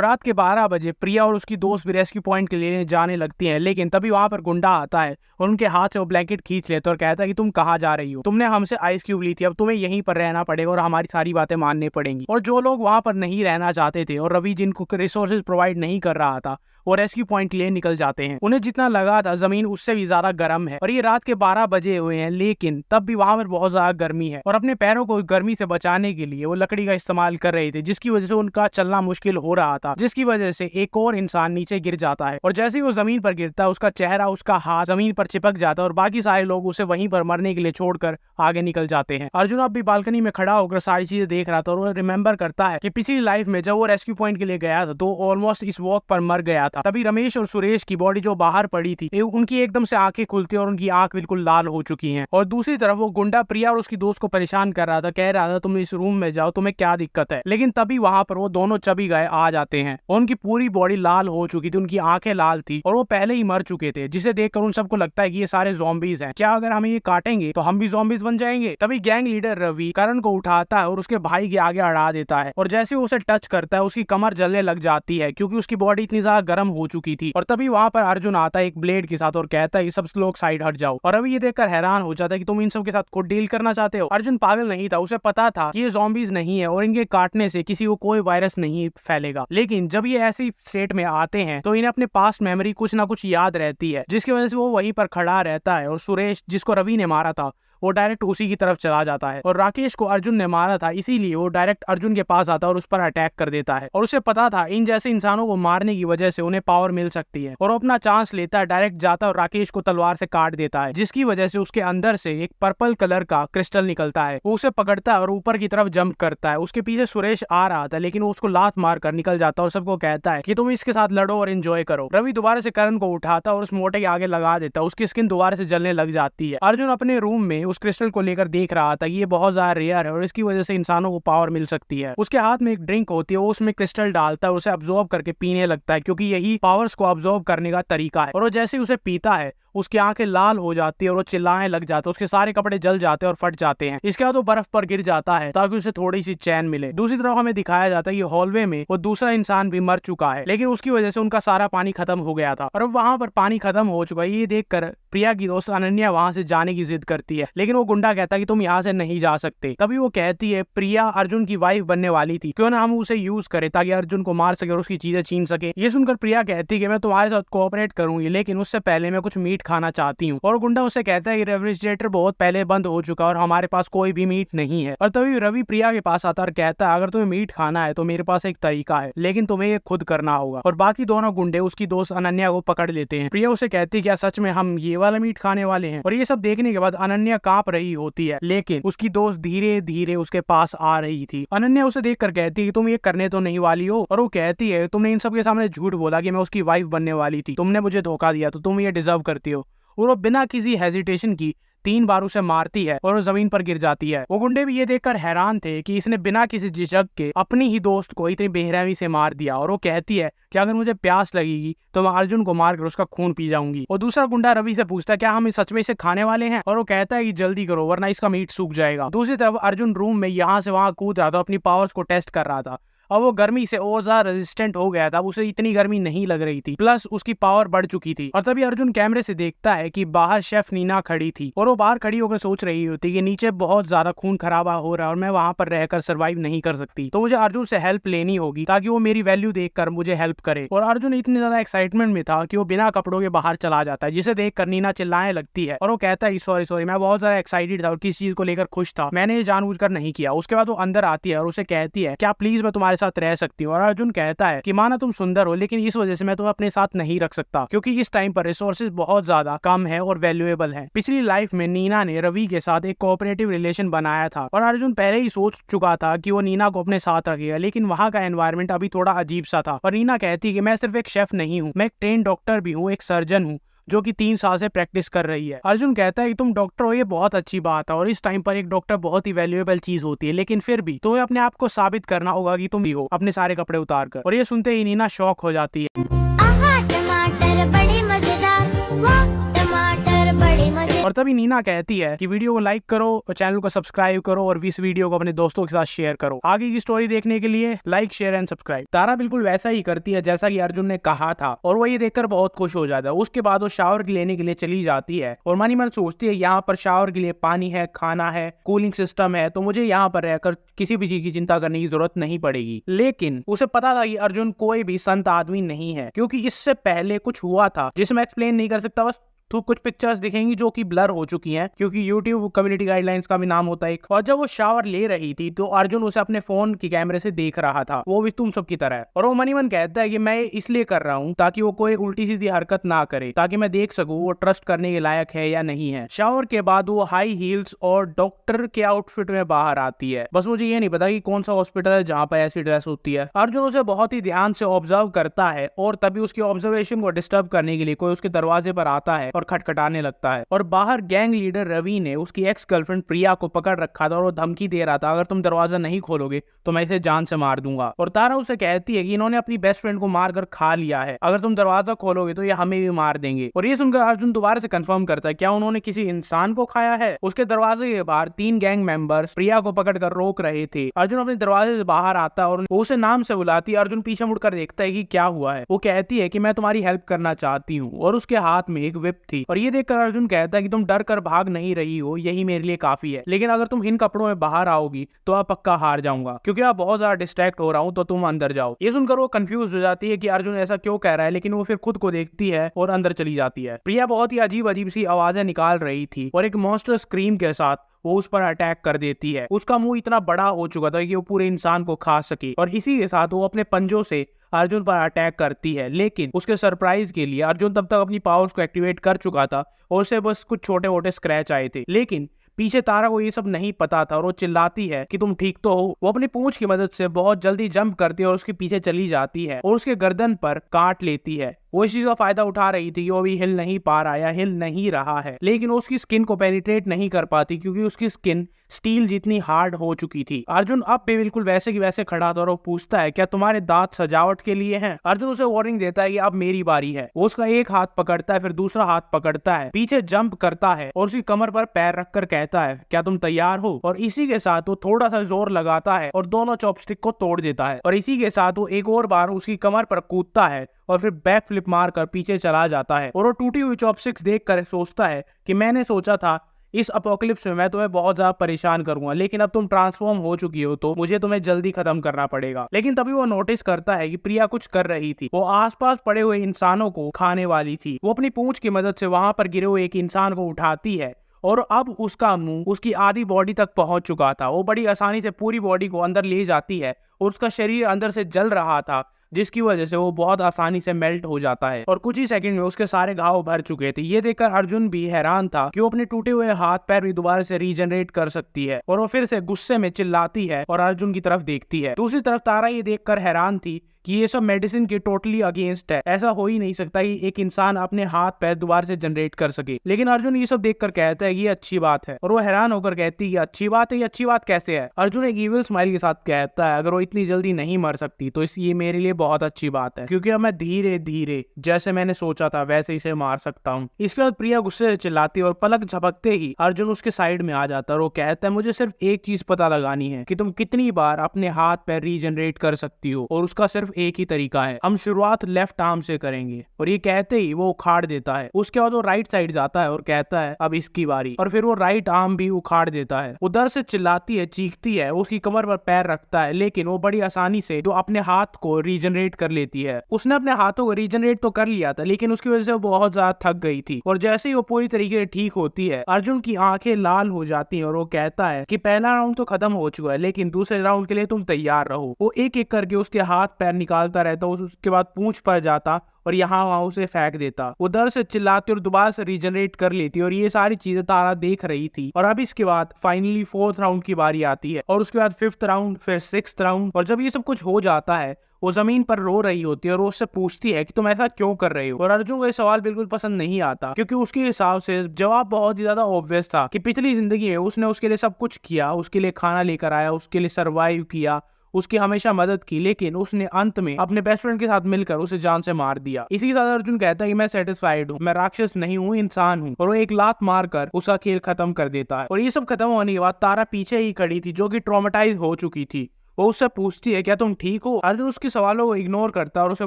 रात के 12 बजे प्रिया और उसकी दोस्त भी रेस्क्यू पॉइंट के लिए जाने लगती है, लेकिन तभी वहां पर गुंडा आता है और उनके हाथ से वो ब्लैंकेट खींच लेता है और कहता है कि तुम कहाँ जा रही हो, तुमने हमसे आइस क्यूब ली थी, अब तुम्हें यहीं पर रहना पड़ेगा और हमारी सारी बातें माननी पड़ेंगी। और जो लोग वहां पर नहीं रहना चाहते थे और रवि जिनको रिसोर्सेज प्रोवाइड नहीं कर रहा था वो रेस्क्यू पॉइंट के लिए निकल जाते हैं। उन्हें जितना लगा था जमीन उससे भी ज्यादा गर्म है और ये रात के 12 बजे हुए हैं, लेकिन तब भी वहां पर बहुत ज्यादा गर्मी है और अपने पैरों को गर्मी से बचाने के लिए वो लकड़ी का इस्तेमाल कर रहे थे, जिसकी वजह से उनका चलना मुश्किल हो रहा था, जिसकी वजह से एक और इंसान नीचे गिर जाता है। और जैसे ही वो जमीन पर गिरता है उसका चेहरा उसका हाथ जमीन पर चिपक जाता है और बाकी सारे लोग उसे वहीं पर मरने के लिए छोड़कर आगे निकल जाते हैं। अर्जुन अब भी बालकनी में खड़ा होकर सारी चीजें देख रहा था और वो रिमेम्बर करता है कि पिछली लाइफ में जब वो रेस्क्यू पॉइंट के लिए गया था तो ऑलमोस्ट इस वॉक पर मर गया था। तभी रमेश और सुरेश की बॉडी जो बाहर पड़ी थी उनकी एकदम से आंखें खुलती और उनकी आंख बिल्कुल लाल हो चुकी हैं। और दूसरी तरफ वो गुंडा प्रिया और उसकी दोस्त को परेशान कर रहा था, कह रहा था तुम इस रूम में जाओ, तुम्हें क्या दिक्कत है। लेकिन तभी वहां पर वो दोनों चबी गए आ जाते हैं और उनकी पूरी बॉडी लाल हो चुकी थी, उनकी आंखें लाल थी और वो पहले ही मर चुके थे, जिसे देखकर उन सबको लगता है कि ये सारे ज़ॉम्बीज हैं, क्या अगर हमें ये काटेंगे तो हम भी ज़ॉम्बीज बन जाएंगे। तभी गैंग लीडर रवि करण को उठाता है और उसके भाई के आगे अड़ा देता है और जैसे उसे टच करता है उसकी कमर जलने लग जाती है क्योंकि उसकी बॉडी इतनी ज्यादा गर्म हो चुकी थी। और तभी वहां पर अर्जुन आता है एक ब्लेड के साथ और कहता है कि सब लोग साइड हट जाओ। और रवि ये देखकर हैरान हो जाता है कि तुम इन सब के साथ खुद डील करना चाहते हो। अर्जुन पागल नहीं था, उसे पता था कि ये ज़ॉम्बीज नहीं है और इनके काटने से किसी को कोई वायरस नहीं फैलेगा। लेकिन जब ये ऐसी स्टेट में आते हैं तो इन्हें अपने पास्ट मेमोरी कुछ ना कुछ याद रहती है, जिसकी वजह से वो वहीं पर खड़ा रहता है और सुरेश जिसको रवि ने मारा था वो डायरेक्ट उसी की तरफ चला जाता है। और राकेश को अर्जुन ने मारा था, इसीलिए वो डायरेक्ट अर्जुन के पास आता है और उस पर अटैक कर देता है। और उसे पता था इन जैसे इंसानों को मारने की वजह से उन्हें पावर मिल सकती है और वो अपना चांस लेता है, डायरेक्ट जाता है और राकेश को तलवार से काट देता है, जिसकी वजह से उसके अंदर से एक पर्पल कलर का क्रिस्टल निकलता है। वो उसे पकड़ता है और ऊपर की तरफ जंप करता है। उसके पीछे सुरेश आ रहा था लेकिन वो उसको लात मार कर निकल जाता है और सबको कहता है कि तुम इसके साथ लड़ो और एंजॉय करो। रवि दोबारा से करण को उठाता और उस मोटे के आगे लगा देता है, उसकी स्किन दोबारा से जलने लग जाती है। अर्जुन अपने रूम में उस क्रिस्टल को लेकर देख रहा था कि ये बहुत ज्यादा रेयर है और इसकी वजह से इंसानों को पावर मिल सकती है। उसके हाथ में एक ड्रिंक होती है, वो उसमें क्रिस्टल डालता है, उसे अब्सॉर्ब करके पीने लगता है क्योंकि यही पावर्स को अब्सॉर्ब करने का तरीका है। और वो जैसे ही उसे पीता है उसकी आंखें लाल हो जाती है और वो चिल्लाने लग जाता है, उसके सारे कपड़े जल जाते हैं और फट जाते हैं। इसके बाद वो बर्फ पर गिर जाता है ताकि उसे थोड़ी सी चैन मिले। दूसरी तरफ हमें दिखाया जाता है कि हॉलवे में वो दूसरा इंसान भी मर चुका है, लेकिन उसकी वजह से उनका सारा पानी खत्म हो गया था और अब वहां पर पानी खत्म हो चुका है। ये देखकर प्रिया की दोस्त अनन्या वहां से जाने की जिद करती है, लेकिन वो गुंडा कहता है कि तुम यहाँ से नहीं जा सकते। तभी वो कहती है प्रिया अर्जुन की वाइफ बनने वाली थी, क्यों ना हम उसे यूज करें ताकि अर्जुन को मार सके और उसकी चीजें छीन सके। ये सुनकर प्रिया कहती है कि मैं तुम्हारे साथ कोऑपरेट करूंगी, लेकिन उससे पहले मैं कुछ मीट खाना चाहती हूँ। और गुंडा उसे कहता है कि रेफ्रिजरेटर बहुत पहले बंद हो चुका और हमारे पास कोई भी मीट नहीं है। और तभी रवि प्रिया के पास आता और कहता है अगर तुम्हें मीट खाना है तो मेरे पास एक तरीका है, लेकिन तुम्हें ये खुद करना होगा। और बाकी दोनों गुंडे उसकी दोस्त अनन्या को पकड़ लेते हैं। प्रिया उसे कहती है क्या सच में हम ये वाला मीट खाने वाले हैं। और ये सब देखने के बाद अनन्या कांप रही होती है, लेकिन उसकी दोस्त धीरे धीरे उसके पास आ रही थी। अनन्या उसे देखकर कहती है कि तुम ये करने तो नहीं वाली हो। और वो कहती है तुमने इन सब के सामने झूठ बोला कि मैं उसकी वाइफ बनने वाली थी, तुमने मुझे धोखा दिया, तो तुम ये डिजर्व करती हो। और वो बिना किसी हेजिटेशन की 3 बार उसे मारती है और वो जमीन पर गिर जाती है। वो गुंडे भी ये देखकर हैरान थे कि इसने बिना किसी झिझक के अपनी ही दोस्त को इतनी बेरहमी से मार दिया। और वो कहती है कि अगर मुझे प्यास लगेगी तो मैं अर्जुन को मारकर उसका खून पी जाऊंगी। और दूसरा गुंडा रवि से पूछता है क्या हम सच में इसे खाने वाले हैं, और वो कहता है कि जल्दी करो वरना इसका मीट सूख जाएगा। दूसरी तरफ अर्जुन रूम में यहाँ से वहां कूद रहा था, अपनी पावर्स को टेस्ट कर रहा था। और वो गर्मी से और ज्यादा रेजिस्टेंट हो गया था, उसे इतनी गर्मी नहीं लग रही थी, प्लस उसकी पावर बढ़ चुकी थी। और तभी अर्जुन कैमरे से देखता है कि बाहर शेफ नीना खड़ी थी और वो बाहर खड़ी होकर सोच रही होती कि नीचे बहुत ज्यादा खून खराबा हो रहा है और मैं वहां पर रहकर सर्वाइव नहीं कर सकती, तो मुझे अर्जुन से हेल्प लेनी होगी ताकि वो मेरी वैल्यू देखकर मुझे हेल्प करे। और अर्जुन इतनी ज्यादा एक्साइटमेंट में था कि वो बिना कपड़ों के बाहर चला जाता है, जिसे देखकर नीना चिल्लाने लगती है और वो कहता है सॉरी सॉरी, मैं बहुत ज्यादा एक्साइटेड था और किस चीज को लेकर खुश था, मैंने ये जानबूझकर नहीं किया। उसके बाद वो अंदर आती है और उसे कहती है क्या प्लीज मैं तुम्हारे साथ रह सकती हूँ। और अर्जुन कहता है कि माना तुम सुंदर हो लेकिन इस वजह से मैं तुम्हें अपने साथ नहीं रख सकता, क्योंकि इस टाइम पर रिसोर्सेज बहुत ज्यादा कम है और वैल्यूएबल है। पिछली लाइफ में नीना ने रवि के साथ एक कोऑपरेटिव रिलेशन बनाया था और अर्जुन पहले ही सोच चुका था कि वो नीना को अपने साथ रखेगा, लेकिन वहाँ का एनवायरनमेंट अभी थोड़ा अजीब सा था। और नीना कहती है कि मैं सिर्फ एक शेफ नहीं हूँ, मैं एक ट्रेन डॉक्टर भी हूँ, एक सर्जन हूँ जो कि 3 साल से प्रैक्टिस कर रही है। अर्जुन कहता है कि तुम डॉक्टर हो, ये बहुत अच्छी बात है और इस टाइम पर एक डॉक्टर बहुत ही वैल्यूएबल चीज होती है, लेकिन फिर भी तुम्हें अपने आप को साबित करना होगा कि तुम भी हो, अपने सारे कपड़े उतार कर। और ये सुनते ही नीना शॉक हो जाती है। टमाटर बड़े मजेदार, वाह टमाटर बड़े मजेदार। और तभी नीना कहती है कि वीडियो को लाइक करो और चैनल को सब्सक्राइब करो और इस वीडियो को अपने दोस्तों के साथ शेयर करो। आगे की स्टोरी देखने के लिए लाइक शेयर एंड सब्सक्राइब। तारा बिल्कुल वैसा ही करती है जैसा कि अर्जुन ने कहा था और वो ये देखकर बहुत खुश हो जाता है। उसके बाद वो शावर लेने के लिए चली जाती है और मनी मन सोचती है यहाँ पर शावर के लिए पानी है, खाना है, कूलिंग सिस्टम है, तो मुझे यहाँ पर रहकर किसी भी चीज की चिंता करने की जरूरत नहीं पड़ेगी। लेकिन उसे पता था कि अर्जुन कोई भी संत आदमी नहीं है, क्योंकि इससे पहले कुछ हुआ था जिसे मैं एक्सप्लेन नहीं कर सकता। बस तो कुछ पिक्चर्स दिखेंगी जो कि ब्लर हो चुकी हैं, क्योंकि YouTube कम्युनिटी गाइडलाइंस का भी नाम होता है एक। और जब वो शावर ले रही थी तो अर्जुन उसे अपने फोन के कैमरे से देख रहा था, वो भी तुम सब की तरह। और वो मनी मन कहता है कि मैं इसलिए कर रहा हूँ ताकि वो कोई उल्टी सीधी हरकत ना करे, ताकि मैं देख सकूं वो ट्रस्ट करने के लायक है या नहीं है। शावर के बाद वो हाई हील्स और डॉक्टर के आउटफिट में बाहर आती है। बस मुझे ये नहीं पता कि कौन सा हॉस्पिटल है जहाँ पर ऐसी ड्रेस होती है। अर्जुन उसे बहुत ही ध्यान से ऑब्जर्व करता है और तभी उसकी ऑब्जर्वेशन को डिस्टर्ब करने के लिए कोई उसके दरवाजे पर आता है और खटखटाने लगता है। और बाहर गैंग लीडर रवि ने उसकी एक्स गर्लफ्रेंड प्रिया को पकड़ रखा था और वो धमकी दे रहा था अगर तुम दरवाजा नहीं खोलोगे तो मैं इसे जान से मार दूंगा। और तारा उसे कहती है कि इन्होंने अपनी बेस्ट फ्रेंड को मारकर खा लिया है, अगर तुम दरवाजा खोलोगे तो ये हमें भी मार देंगे। और ये सुनकर अर्जुन दोबारा से कंफर्म करता है क्या उन्होंने किसी इंसान को खाया है। उसके दरवाजे के बाहर 3 गैंग मेंबर्स प्रिया को पकड़कर रोक रहे थे। अर्जुन अपने दरवाजे से बाहर आता है और उसे नाम से बुलाती है। अर्जुन पीछे मुड़कर देखता है कि क्या हुआ है। वो कहती है कि मैं तुम्हारी हेल्प करना चाहती हूँ और उसके हाथ में एक विप थी। और ये देखकर अर्जुन कहता है कि तुम डर कर भाग नहीं रही हो, यही मेरे लिए काफी है, लेकिन अगर तुम इन कपड़ों में बाहर आओगी तो आप पक्का हार जाऊंगा, क्योंकि आप बहुत ज्यादा डिस्ट्रैक्ट हो रहा हूँ, तो तुम अंदर जाओ। ये सुनकर वो कंफ्यूज हो जाती है कि अर्जुन ऐसा क्यों कह रहा है, लेकिन वो फिर खुद को देखती है और अंदर चली जाती है। प्रिया बहुत ही अजीब अजीब सी आवाजें निकाल रही थी और एक मॉन्स्टर स्क्रीम के साथ वो उस पर अटैक कर देती है। उसका मुंह इतना बड़ा हो चुका था कि वो पूरे इंसान को खा सके और इसी के साथ वो अपने पंजों से अर्जुन पर अटैक करती है। लेकिन उसके सरप्राइज के लिए अर्जुन तब तक अपनी पावर्स को एक्टिवेट कर चुका था और उसे बस कुछ छोटे मोटे स्क्रैच आए थे। लेकिन पीछे तारा को ये सब नहीं पता था और वो चिल्लाती है कि तुम ठीक तो हो। वो अपनी पूंछ की मदद से बहुत जल्दी जंप करती है और उसके पीछे चली जाती है और उसके गर्दन पर काट लेती है। वो इस चीज का फायदा उठा रही थी कि वो अभी हिल नहीं पा रहा या हिल नहीं रहा है, लेकिन वो उसकी स्किन को पेनिट्रेट नहीं कर पाती क्योंकि उसकी स्किन स्टील जितनी हार्ड हो चुकी थी। अर्जुन अब भी बिल्कुल वैसे की वैसे खड़ा था और वो पूछता है क्या तुम्हारे दांत सजावट के लिए हैं। अर्जुन उसे वार्निंग देता है कि अब मेरी बारी है। वो उसका एक हाथ पकड़ता है, फिर दूसरा हाथ पकड़ता है, पीछे जंप करता है और उसकी कमर पर पैर रखकर कहता है क्या तुम तैयार हो। और इसी के साथ वो थोड़ा सा जोर लगाता है और दोनों चॉपस्टिक को तोड़ देता है। और इसी के साथ वो एक और बार उसकी कमर पर कूदता है और फिर बैक फ्लिप मारकर पीछे चला जाता है। और वो टूटी हुई चॉपस्टिक्स देखकर सोचता है कि मैंने सोचा था इस अपोकलिप्स में मैं तुम्हें बहुत ज्यादा परेशान करूंगा, लेकिन अब तुम ट्रांसफॉर्म हो चुकी हो तो मुझे तुम्हें जल्दी खत्म करना पड़ेगा। लेकिन तभी वो नोटिस करता है कि प्रिया कुछ कर रही थी। वो आसपास पड़े हुए इंसानों को खाने वाली थी। वो अपनी पूंछ की मदद से वहां पर गिरे हुए एक इंसान को उठाती है और अब उसका मुंह उसकी आधी बॉडी तक पहुंच चुका था। वो बड़ी आसानी से पूरी बॉडी को अंदर ले जाती है और उसका शरीर अंदर से जल रहा था, जिसकी वजह से वो बहुत आसानी से मेल्ट हो जाता है और कुछ ही सेकंड में उसके सारे घाव भर चुके थे। ये देखकर अर्जुन भी हैरान था कि वो अपने टूटे हुए हाथ पैर भी दोबारा से रीजनरेट कर सकती है। और वो फिर से गुस्से में चिल्लाती है और अर्जुन की तरफ देखती है। दूसरी तरफ तारा ये देखकर हैरान थी कि ये सब मेडिसिन के टोटली अगेंस्ट है, ऐसा हो ही नहीं सकता कि एक इंसान अपने हाथ पैर दोबारा से जनरेट कर सके। लेकिन अर्जुन ये सब देखकर कहता है कि ये अच्छी बात है, और वो हैरान होकर कहती है अच्छी बात है, ये अच्छी बात कैसे है। अर्जुन एक इविल स्माइल के साथ कहता है अगर वो इतनी जल्दी नहीं मर सकती तो ये मेरे लिए बहुत अच्छी बात है, क्योंकि अब मैं धीरे धीरे जैसे मैंने सोचा था वैसे इसे मार सकता हूँ। इसके बाद प्रिया गुस्से से चिल्लाती है और पलक झपकते ही अर्जुन उसके साइड में आ जाता है और वो कहता है मुझे सिर्फ एक चीज पता लगानी है कि तुम कितनी बार अपने हाथ पैर रीजनरेट कर सकती हो, और उसका सिर्फ एक ही तरीका है, हम शुरुआत लेफ्ट आर्म से करेंगे। और ये कहते ही वो उखाड़ देता है। उसके बाद वो राइट साइड जाता है और कहता है अब इसकी बारी, और फिर वो राइट आर्म भी उखाड़ देता है। उधर से चिल्लाती है, चीखती है, उसकी कमर पर पैर रखता है, लेकिन वो बड़ी आसानी से तो अपने हाथ को रीजनरेट कर लेती है। उसने अपने हाथों को रीजनरेट तो कर लिया था, लेकिन उसकी वजह से वो बहुत ज्यादा थक गई थी, और जैसे ही वो पूरी तरीके से ठीक होती है अर्जुन की आंखें लाल हो जाती हैं और वो कहता है कि पहला राउंड तो खत्म हो चुका है, लेकिन दूसरे राउंड के लिए तुम तैयार रहो। वो एक एक करके उसके हाथ पैर निकालता रहता, उसके बाद पूंछ पर जाता और यहाँ वहां उसे फेंक देता। उधर से चिल्लाती और दोबारा से रीजनरेट कर लेती, और ये सारी चीजें तारा देख रही थी। और अब इसके बाद फाइनली 4th राउंड की बारी आती है, और उसके बाद 5th राउंड, फिर 6th राउंड। और जब ये सब कुछ हो जाता है वो जमीन पर रो रही होती है, और वो उससे पूछती है कि तुम ऐसा क्यों कर रहे हो। और अर्जुन को ये सवाल बिल्कुल पसंद नहीं आता, क्योंकि उसके हिसाब से जवाब बहुत ही ज्यादा ऑब्वियस था कि पिछली जिंदगी में उसने उसके लिए सब कुछ किया, उसके लिए खाना लेकर आया, उसके लिए सर्वाइव किया, उसकी हमेशा मदद की, लेकिन उसने अंत में अपने बेस्ट फ्रेंड के साथ मिलकर उसे जान से मार दिया। इसी के साथ अर्जुन कहता है कि मैं सेटिस्फाइड हूँ, मैं राक्षस नहीं हूँ, इंसान हूँ। और वो एक लात मारकर उसका खेल खत्म कर देता है। और ये सब खत्म होने के बाद तारा पीछे ही खड़ी थी, जो कि ट्रॉमेटाइज हो चुकी थी। वो उससे पूछती है क्या तुम ठीक हो। अर्जुन उसके सवालों को इग्नोर करता है और उसे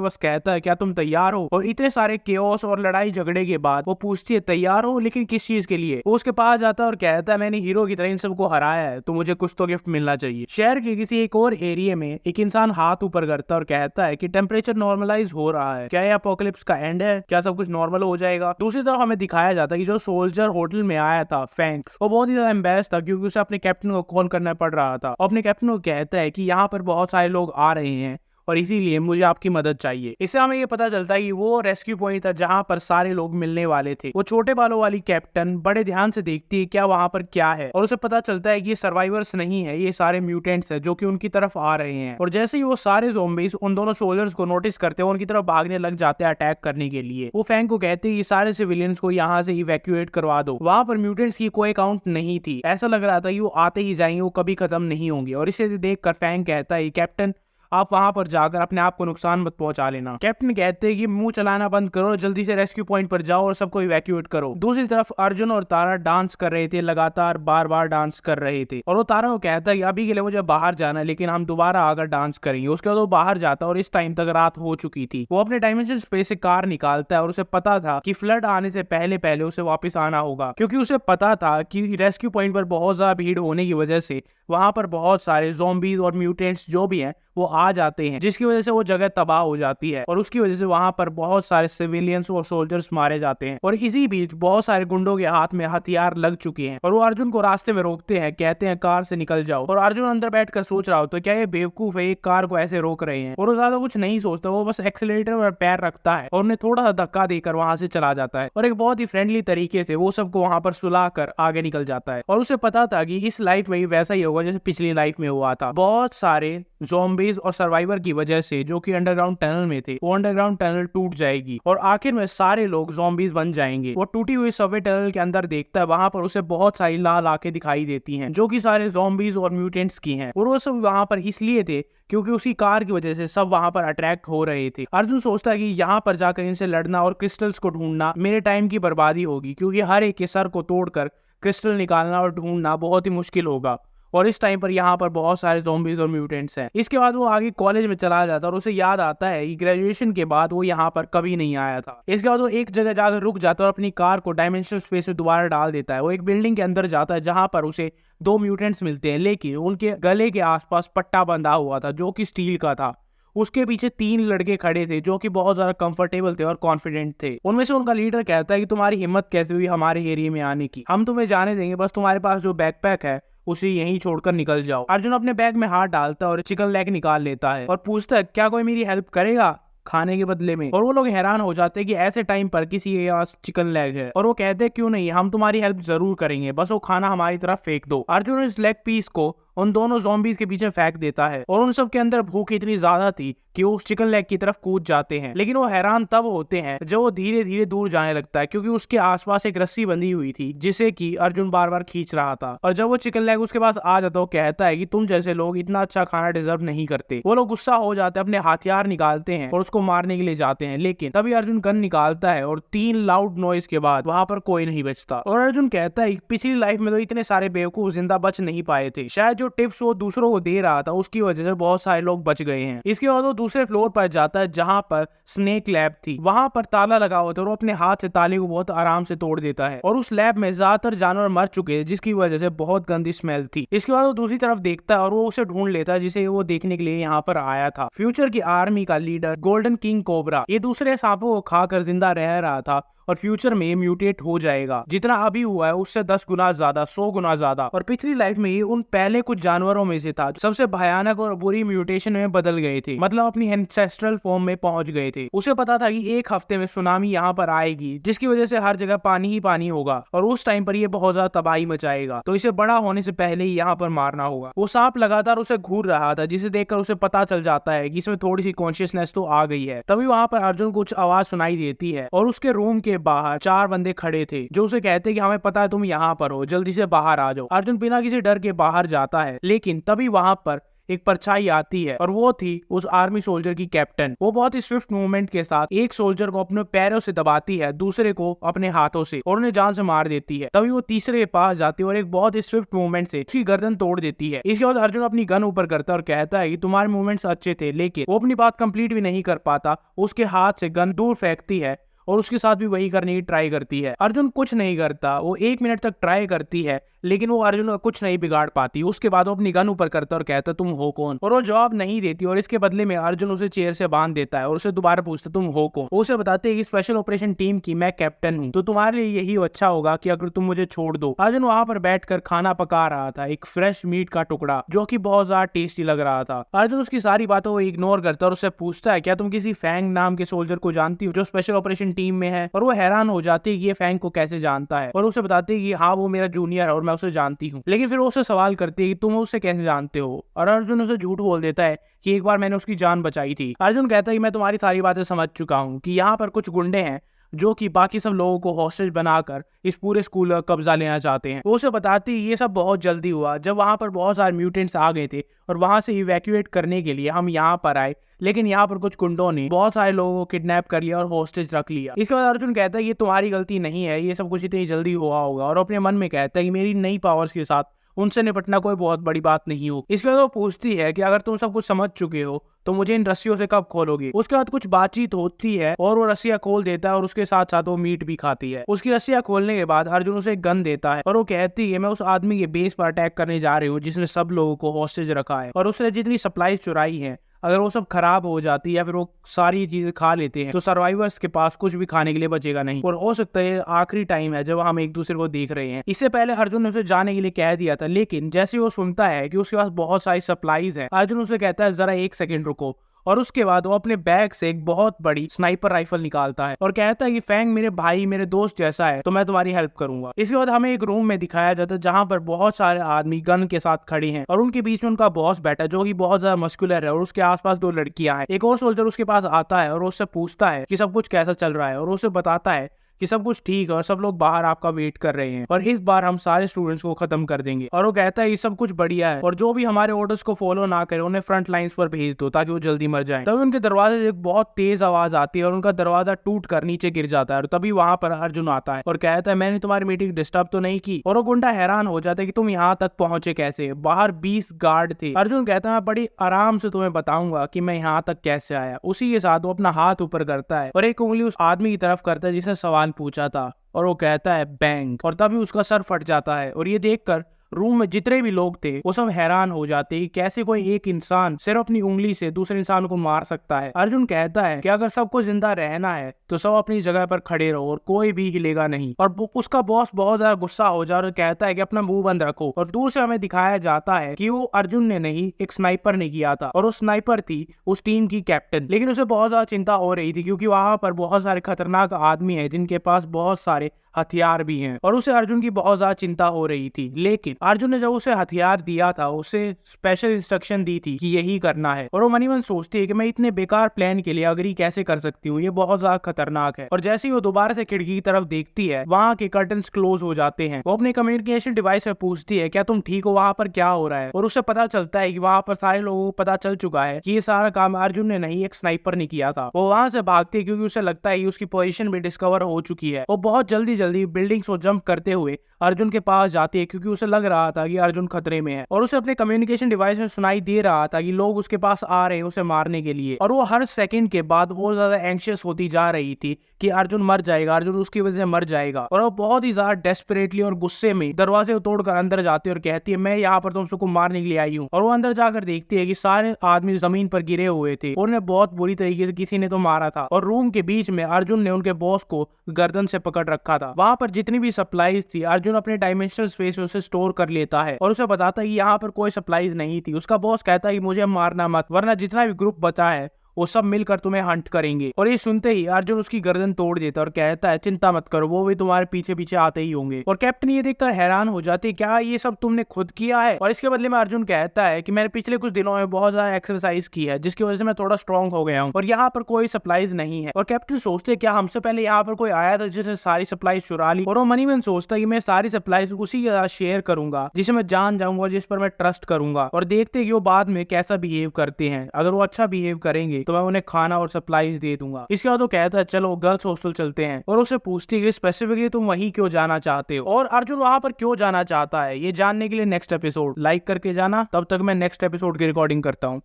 बस कहता है क्या तुम तैयार हो। और इतने सारे केओस और लड़ाई झगड़े के बाद वो पूछती है तैयार हो, लेकिन किस चीज के लिए। वो उसके पास जाता है और कहता है मैंने हीरो की तरह इन सबको हराया है, तो मुझे कुछ तो गिफ्ट मिलना चाहिए। शहर के किसी एक और एरिया में एक इंसान हाथ ऊपर करता है और कहता है कि टेम्परेचर नॉर्मलाइज हो रहा है, क्या ये अपोकलिप्स का एंड है, क्या सब कुछ नॉर्मल हो जाएगा। दूसरी तरफ हमें दिखाया जाता है कि जो सोल्जर होटल में आया था फैंग, वो बहुत ही ज्यादा एम्बैरेस था, क्योंकि उसे अपने कैप्टन को कॉल करना पड़ रहा था। और अपने कैप्टन को कहता है कि यहाँ पर बहुत लोग आ रहे हैं और इसीलिए मुझे आपकी मदद चाहिए। इससे हमें ये पता चलता है कि वो रेस्क्यू पॉइंट था जहां पर सारे लोग मिलने वाले थे। वो छोटे बालों वाली कैप्टन बड़े ध्यान से देखती है क्या वहां पर क्या है, और उसे पता चलता है कि ये सर्वाइवर्स नहीं है, ये सारे म्यूटेंट्स हैं जो कि उनकी तरफ आ रहे हैं। और जैसे ही वो सारे ज़ॉम्बीज उन दोनों सोल्जर्स को नोटिस करते हैं, उनकी तरफ भागने लग जाते हैं अटैक करने के लिए। वो फैंग को कहते हैं ये सारे सिविलियंस को यहाँ से इवैक्यूएट करवा दो। वहां पर म्यूटेंट्स की कोई काउंट नहीं थी, ऐसा लग रहा था कि वो आते ही जाएंगे, वो कभी खत्म नहीं होंगे। और इसे देखकर फैंग कहता है कैप्टन आप वहां पर जाकर अपने आप को नुकसान मत पहुंचा लेना। कैप्टन कहते हैं कि मुंह चलाना बंद करो, जल्दी से रेस्क्यू पॉइंट पर जाओ और सबको इवैक्यूएट करो। दूसरी तरफ अर्जुन और तारा डांस कर रहे थे, लगातार बार बार डांस कर रहे थे। और वो तारा को कहता है कि अभी के लिए मुझे बाहर जाना है, लेकिन हम दोबारा आकर डांस करेंगे। उसके बाद वो बाहर जाता है और इस टाइम तक रात हो चुकी थी। वो अपने डायमेंशन स्पेस से कार निकालता है और उसे पता था कि फ्लड आने से पहले पहले उसे वापस आना होगा, क्योंकि उसे पता था कि रेस्क्यू पॉइंट पर बहुत ज्यादा भीड़ होने की वजह से वहां पर बहुत सारे ज़ॉम्बीज और म्यूटेंट्स जो भी हैं वो आ जाते हैं, जिसकी वजह से वो जगह तबाह हो जाती है। और उसकी वजह से वहां पर बहुत सारे सिविलियंस और सोल्जर्स मारे जाते हैं। और इसी बीच बहुत सारे गुंडों के हाथ में हथियार लग चुके हैं, और वो अर्जुन को रास्ते में रोकते हैं, कहते हैं कार से निकल जाओ। और अर्जुन अंदर बैठकर सोच रहा होता है क्या ये बेवकूफ है, एक कार को ऐसे रोक रहे हैं। और वो ज्यादा कुछ नहीं सोचता, वो बस एक्सीलरेटर पर पैर रखता है और उन्हें थोड़ा सा धक्का देकर वहां से चला जाता है। और एक बहुत ही फ्रेंडली तरीके से वो सबको वहां पर सुला कर आगे निकल जाता है। और उसे पता था कि इस लाइफ में वैसा ही होगा जैसे पिछली लाइफ में हुआ था। बहुत सारे ज़ॉम्बीज और सर्वाइवर की वजह से जो कि अंडरग्राउंड टनल में थे, वो अंडरग्राउंड टनल टूट जाएगी और आखिर में सारे लोग ज़ॉम्बीज बन जाएंगे। वो टूटी हुई सबवे टनल के अंदर देखता है, वहां पर उसे बहुत सारी लाल आंखें दिखाई देती हैं जो कि सारे ज़ॉम्बीज और म्यूटेंट्स की हैं। और वो सब वहां पर इसलिए थे क्योंकि उसकी कार की वजह से सब वहां पर अट्रैक्ट हो रहे थे। अर्जुन सोचता है कि यहाँ पर जाकर इनसे लड़ना और क्रिस्टल्स को ढूंढना मेरे टाइम की बर्बादी होगी, क्योंकि हर एक के सर को तोड़कर क्रिस्टल निकालना और ढूंढना बहुत ही मुश्किल होगा। और इस टाइम पर यहाँ पर बहुत सारे ज़ॉम्बीज और म्यूटेंट्स हैं। इसके बाद वो आगे कॉलेज में चला जाता है और उसे याद आता है कि ग्रेजुएशन के बाद वो यहाँ पर कभी नहीं आया था। इसके बाद वो एक जगह जाकर रुक जाता है और अपनी कार को डायमेंशनल स्पेस में दोबारा डाल देता है। वो एक बिल्डिंग के अंदर जाता है जहाँ पर उसे 2 म्यूटेंट्स मिलते हैं, लेकिन उनके गले के आसपास पट्टा बंधा हुआ था जो कि स्टील का था। उसके पीछे 3 लड़के खड़े थे जो कि बहुत ज्यादा कंफर्टेबल थे और कॉन्फिडेंट थे। उनमें से उनका लीडर कहता है कि तुम्हारी हिम्मत कैसे हुई हमारे एरिया में आने की, हम तुम्हें जाने देंगे, बस तुम्हारे पास जो बैकपैक है उसे यहीं छोड़कर निकल जाओ। अर्जुन अपने बैग में हाथ डालता है और चिकन लेग निकाल लेता है और पूछता है क्या कोई मेरी हेल्प करेगा खाने के बदले में। और वो लोग हैरान हो जाते हैं कि ऐसे टाइम पर किसी के पास चिकन लेग है। और वो कहते हैं क्यों नहीं, हम तुम्हारी हेल्प जरूर करेंगे, बस वो खाना हमारी तरफ फेंक दो। अर्जुन इस लेग पीस को उन दोनों ज़ॉम्बीज के पीछे फेंक देता है और उन सब के अंदर भूख इतनी ज्यादा थी कि वो उस चिकन लेग की तरफ कूद जाते हैं। लेकिन वो हैरान तब होते हैं जब वो धीरे धीरे दूर जाने लगता है, क्योंकि उसके आसपास एक रस्सी बंधी हुई थी जिसे कि अर्जुन बार बार खींच रहा था। और जब वो चिकन लेग उसके पास आ जाता है, वो कहता है कि तुम जैसे लोग इतना अच्छा खाना डिजर्व नहीं करते। वो लोग गुस्सा हो जाते हैं, अपने हथियार निकालते हैं और उसको मारने के लिए जाते हैं। लेकिन तभी अर्जुन गन निकालता है और 3 लाउड नॉइज के बाद वहां पर कोई नहीं बचता। और अर्जुन कहता है पिछली लाइफ में तो इतने सारे बेवकूफ जिंदा बच नहीं पाए थे, शायद जो टिप्स वो दूसरों को दे रहा था उसकी वजह से बहुत सारे लोग बच गए हैं। इसके बाद वो दूसरे फ्लोर पर जाता है जहां पर स्नेक लैब थी। वहां पर ताला लगा हुआ था और वो अपने हाथ से ताले को बहुत आराम से तोड़ देता है और उस लैब में ज्यादातर जानवर मर चुके हैं जिसकी वजह से बहुत गंदी स्मेल थी। इसके बाद वो दूसरी तरफ देखता है और वो उसे ढूंढ लेता है जिसे वो देखने के लिए यहाँ पर आया था। फ्यूचर की आर्मी का लीडर गोल्डन किंग कोबरा ये दूसरे सांपों को खाकर जिंदा रह रहा था और फ्यूचर में म्यूटेट हो जाएगा। जितना अभी हुआ है उससे 10 गुना ज्यादा, 100 गुना ज्यादा। और पिछली लाइफ में ये उन पहले कुछ जानवरों में से था जो सबसे भयानक और बुरी म्यूटेशन में बदल गए थे, मतलब अपनी एंसेस्ट्रल फॉर्म में पहुंच गए थे। उसे पता था कि एक हफ्ते में सुनामी यहाँ पर आएगी जिसकी वजह से हर जगह पानी ही पानी होगा और उस टाइम पर ये बहुत ज्यादा तबाही मचाएगा, तो इसे बड़ा होने से पहले ही यहाँ पर मारना होगा। वो सांप लगातार उसे घूर रहा था जिसे देखकर उसे पता चल जाता है कि इसमें थोड़ी सी कॉन्शियसनेस तो आ गई है। तभी वहां पर अर्जुन को कुछ आवाज सुनाई देती है और उसके रूम के बाहर 4 बंदे खड़े थे जो उसे कहते हैं कि हमें पता है तुम यहाँ पर हो, जल्दी से बाहर आ जाओ। अर्जुन बिना किसी डर के बाहर जाता है, लेकिन तभी वहां पर एक परछाई आती है और वो थी उस आर्मी सोल्जर की कैप्टन। वो बहुत ही स्विफ्ट मूवमेंट के साथ एक सोल्जर को अपने पैरों से दबाती है, दूसरे को अपने हाथों से, और उन्हें जान से मार देती है। तभी वो तीसरे के पास जाती है और एक बहुत ही स्विफ्ट मूवमेंट से उसकी गर्दन तोड़ देती है। इसके बाद अर्जुन अपनी गन ऊपर करता है और कहता है कि तुम्हारे मूवमेंट्स अच्छे थे, लेकिन वो अपनी बात कंप्लीट भी नहीं कर पाता। उसके हाथ से गन दूर फेंकती है और उसके साथ भी वही करने की ट्राई करती है। अर्जुन कुछ नहीं करता, वो 1 मिनट तक ट्राई करती है लेकिन वो अर्जुन का कुछ नहीं बिगाड़ पाती। उसके बाद वो अपनी गन ऊपर करता और कहता तुम हो कौन, और वो जवाब नहीं देती और इसके बदले में अर्जुन उसे चेयर से बांध देता है और उसे दोबारा पूछता तुम हो कौन। वो उसे बताते हैं कि स्पेशल ऑपरेशन टीम की मैं कैप्टन हूँ, तो तुम्हारे लिए यही अच्छा होगा कि अगर तुम मुझे छोड़ दो। अर्जुन वहां पर बैठकर खाना पका रहा था, एक फ्रेश मीट का टुकड़ा जो कि बहुत ज्यादा टेस्टी लग रहा था। अर्जुन उसकी सारी बातों को इग्नोर करता और उससे पूछता है क्या तुम किसी फैंग नाम के सोल्जर को जानती हो जो स्पेशल ऑपरेशन टीम में है। और वो हैरान हो जाती है कि ये फैंग को कैसे जानता है और उसे बताते हैं कि हाँ वो मेरा जूनियर है और मैं उसे जानती हूँ। लेकिन फिर वो उससे सवाल करती है कि तुम उससे कैसे जानते हो, और अर्जुन उसे झूठ बोल देता है कि एक बार मैंने उसकी जान बचाई थी। अर्जुन कहता है कि मैं तुम्हारी सारी बातें समझ चुका हूँ कि यहाँ पर कुछ गुंडे हैं जो कि बाकी सब लोगों को हॉस्टेज बनाकर इस पूरे स्कूल का कब्जा लेना चाहते हैं। वो उसे बताती है ये सब बहुत जल्दी हुआ जब वहां पर बहुत सारे म्यूटेंट्स आ गए थे और वहां से इवैक्यूएट करने के लिए हम यहाँ पर आए, लेकिन यहाँ पर कुछ गुंडों ने बहुत सारे लोगों को किडनैप कर लिया और हॉस्टेज रख लिया। इसके बाद अर्जुन कहता है ये तुम्हारी गलती नहीं है, ये सब कुछ इतनी जल्दी हुआ होगा, और अपने मन में कहता है कि मेरी नई पावर्स के साथ उनसे निपटना कोई बहुत बड़ी बात नहीं हो। इसके बाद वो पूछती है कि अगर तुम सब कुछ समझ चुके हो तो मुझे इन रस्सियों से कब खोलोगे। उसके बाद कुछ बातचीत होती है और वो रस्सियां खोल देता है और उसके साथ साथ वो मीट भी खाती है। उसकी रस्सियां खोलने के बाद अर्जुन उसे एक गन देता है और वो कहती है मैं उस आदमी के बेस पर अटैक करने जा रही हूँ जिसने सब लोगों को हॉस्टेज रखा है, और उसने जितनी सप्लाईज चुराई है अगर वो सब खराब हो जाती है या फिर वो सारी चीजें खा लेते हैं तो सर्वाइवर्स के पास कुछ भी खाने के लिए बचेगा नहीं, और हो सकता है आखिरी टाइम है जब हम एक दूसरे को देख रहे हैं। इससे पहले अर्जुन ने उसे जाने के लिए कह दिया था, लेकिन जैसे वो सुनता है कि उसके पास बहुत सारी सप्लाईज है, अर्जुन उसे कहता है जरा 1 सेकंड रुको, और उसके बाद वो अपने बैग से एक बहुत बड़ी स्नाइपर राइफल निकालता है और कहता है कि फैंग मेरे भाई मेरे दोस्त जैसा है तो मैं तुम्हारी हेल्प करूंगा। इसके बाद हमें एक रूम में दिखाया जाता है जहां पर बहुत सारे आदमी गन के साथ खड़े हैं और उनके बीच में उनका बॉस बैठा है जो कि बहुत ज्यादा मस्कुलर है, और उसके आसपास 2 लड़कियां हैं। एक और सोल्जर उसके पास आता है और उससे पूछता है कि सब कुछ कैसा चल रहा है, और उसे बताता है कि सब कुछ ठीक है और सब लोग बाहर आपका वेट कर रहे हैं और इस बार हम सारे स्टूडेंट्स को खत्म कर देंगे। और वो कहता है ये सब कुछ बढ़िया है और जो भी हमारे ऑर्डर्स को फॉलो ना करे उन्हें फ्रंट लाइंस पर भेज दो ताकि वो जल्दी मर जाएं। तभी उनके दरवाजे से एक बहुत तेज आवाज आती है और उनका दरवाजा टूट कर नीचे गिर जाता है, और तभी वहां पर अर्जुन आता है और कहता है मैंने तुम्हारी मीटिंग डिस्टर्ब तो नहीं की। और वो गुंडा हैरान हो जाता है कि तुम यहाँ तक पहुंचे कैसे, बाहर 20 गार्ड थे। अर्जुन कहता है मैं बड़ी आराम से तुम्हें बताऊंगा कि मैं यहाँ तक कैसे आया। उसी के साथ वो अपना हाथ ऊपर करता है और एक उंगली उस आदमी की तरफ करता है जिसने सवाल पूछा था, और वो कहता है बैंक, और तभी उसका सर फट जाता है। और ये देखकर रूम में जितने भी लोग थे वो सब हैरान हो जाते हैं कि कैसे कोई एक इंसान सिर्फ अपनी उंगली से दूसरे इंसान को मार सकता है। अर्जुन कहता है कि अगर सबको जिंदा रहना है तो सब अपनी जगह पर खड़े रहो और कोई भी हिलेगा नहीं। और उसका बॉस बहुत ज्यादा गुस्सा हो जाता है और कहता है कि अपना मुंह बंद रखो। और दूर से हमें दिखाया जाता है कि वो अर्जुन ने नहीं, एक स्नाइपर ने किया था और वो स्नाइपर थी उस टीम की कैप्टन। लेकिन उसे बहुत ज्यादा चिंता हो रही थी क्योंकि वहां पर बहुत सारे खतरनाक आदमी हैं जिनके पास बहुत सारे हथियार भी हैं और उसे अर्जुन की बहुत ज्यादा चिंता हो रही थी। लेकिन अर्जुन ने जब उसे हथियार दिया था, उसे स्पेशल इंस्ट्रक्शन दी थी कि यही करना है, और वो मनी मन सोचती है कि मैं इतने बेकार प्लान के लिए अग्री कैसे कर सकती हूँ, ये बहुत ज्यादा खतरनाक है। और जैसे ही वो दोबारा से खिड़की की तरफ देखती है, वहां के कर्टन्स क्लोज हो जाते हैं। वो अपने कम्युनिकेशन डिवाइस में पूछती है क्या तुम ठीक हो, वहां पर क्या हो रहा है। और उसे पता चलता है कि वहां पर सारे लोगों को पता चल चुका है कि ये सारा काम अर्जुन ने नहीं, एक स्नाइपर ने किया था। वो वहां से भागती है क्योंकि उसे लगता है कि उसकी पोजीशन भी डिस्कवर हो चुकी है। वो बहुत जल्दी जल्दी बिल्डिंग्स को जंप करते हुए अर्जुन के पास जाती है क्योंकि उसे लग रहा था कि अर्जुन खतरे में है। और उसे अपने कम्युनिकेशन डिवाइस में सुनाई दे रहा था कि लोग उसके पास आ रहे हैं उसे मारने के लिए। और वो हर सेकंड के बाद बहुत ज्यादा एंग्शियस होती जा रही थी कि अर्जुन मर जाएगा, अर्जुन उसकी वजह से मर जाएगा। और वो बहुत ही ज्यादा डेस्परेटली और गुस्से में दरवाजे को तोड़कर अंदर जाती है और कहती है मैं यहाँ पर तुम सबको मारने के लिए आई हूँ। और वो अंदर जाकर देखती है कि सारे आदमी जमीन पर गिरे हुए थे और उन्हें बहुत बुरी तरीके से किसी ने तो मारा था। और रूम के बीच में अर्जुन ने उनके बॉस को गर्दन से पकड़ रखा था। वहां पर जितनी भी सप्लाईज थी अर्जुन अपने डायमेंशनल स्पेस में उसे स्टोर कर लेता है और उसे बताता है कि यहाँ पर कोई सप्लाईज नहीं थी। उसका बॉस कहता है कि मुझे मारना मत, वरना जितना भी ग्रुप बचा है वो सब मिलकर तुम्हें हंट करेंगे। और ये सुनते ही अर्जुन उसकी गर्दन तोड़ देता है और कहता है चिंता मत करो, वो भी तुम्हारे पीछे पीछे आते ही होंगे। और कैप्टन ये देखकर हैरान हो जाती है, क्या ये सब तुमने खुद किया है। और इसके बदले में अर्जुन कहता है कि मैंने पिछले कुछ दिनों में बहुत ज्यादा एक्सरसाइज की है जिसकी वजह से मैं थोड़ा स्ट्रॉन्ग हो गया हूँ और यहाँ पर कोई सप्लाईज नहीं है। और कैप्टन सोचते क्या हमसे पहले यहाँ पर कोई आया था जिसने सारी सप्लाईज चुरा ली। और वो मनी मन सोचता है कि मैं सारी सप्लाईज उसी के साथ शेयर करूंगा जिसे मैं जान जाऊंगा, जिस पर मैं ट्रस्ट करूंगा। और देखते हैं कि वो बाद में कैसा बिहेव करते हैं। अगर वो अच्छा बिहेव करेंगे तो मैं उन्हें खाना और सप्लाईज दे दूंगा। इसके बाद वो कहता है चलो गर्ल्स हॉस्टल चलते हैं। और उसे पूछती है कि स्पेसिफिकली तुम वहीं क्यों जाना चाहते हो और अर्जुन वहां पर क्यों जाना चाहता है। ये जानने के लिए नेक्स्ट एपिसोड लाइक करके जाना। तब तक मैं नेक्स्ट एपिसोड की रिकॉर्डिंग करता हूँ।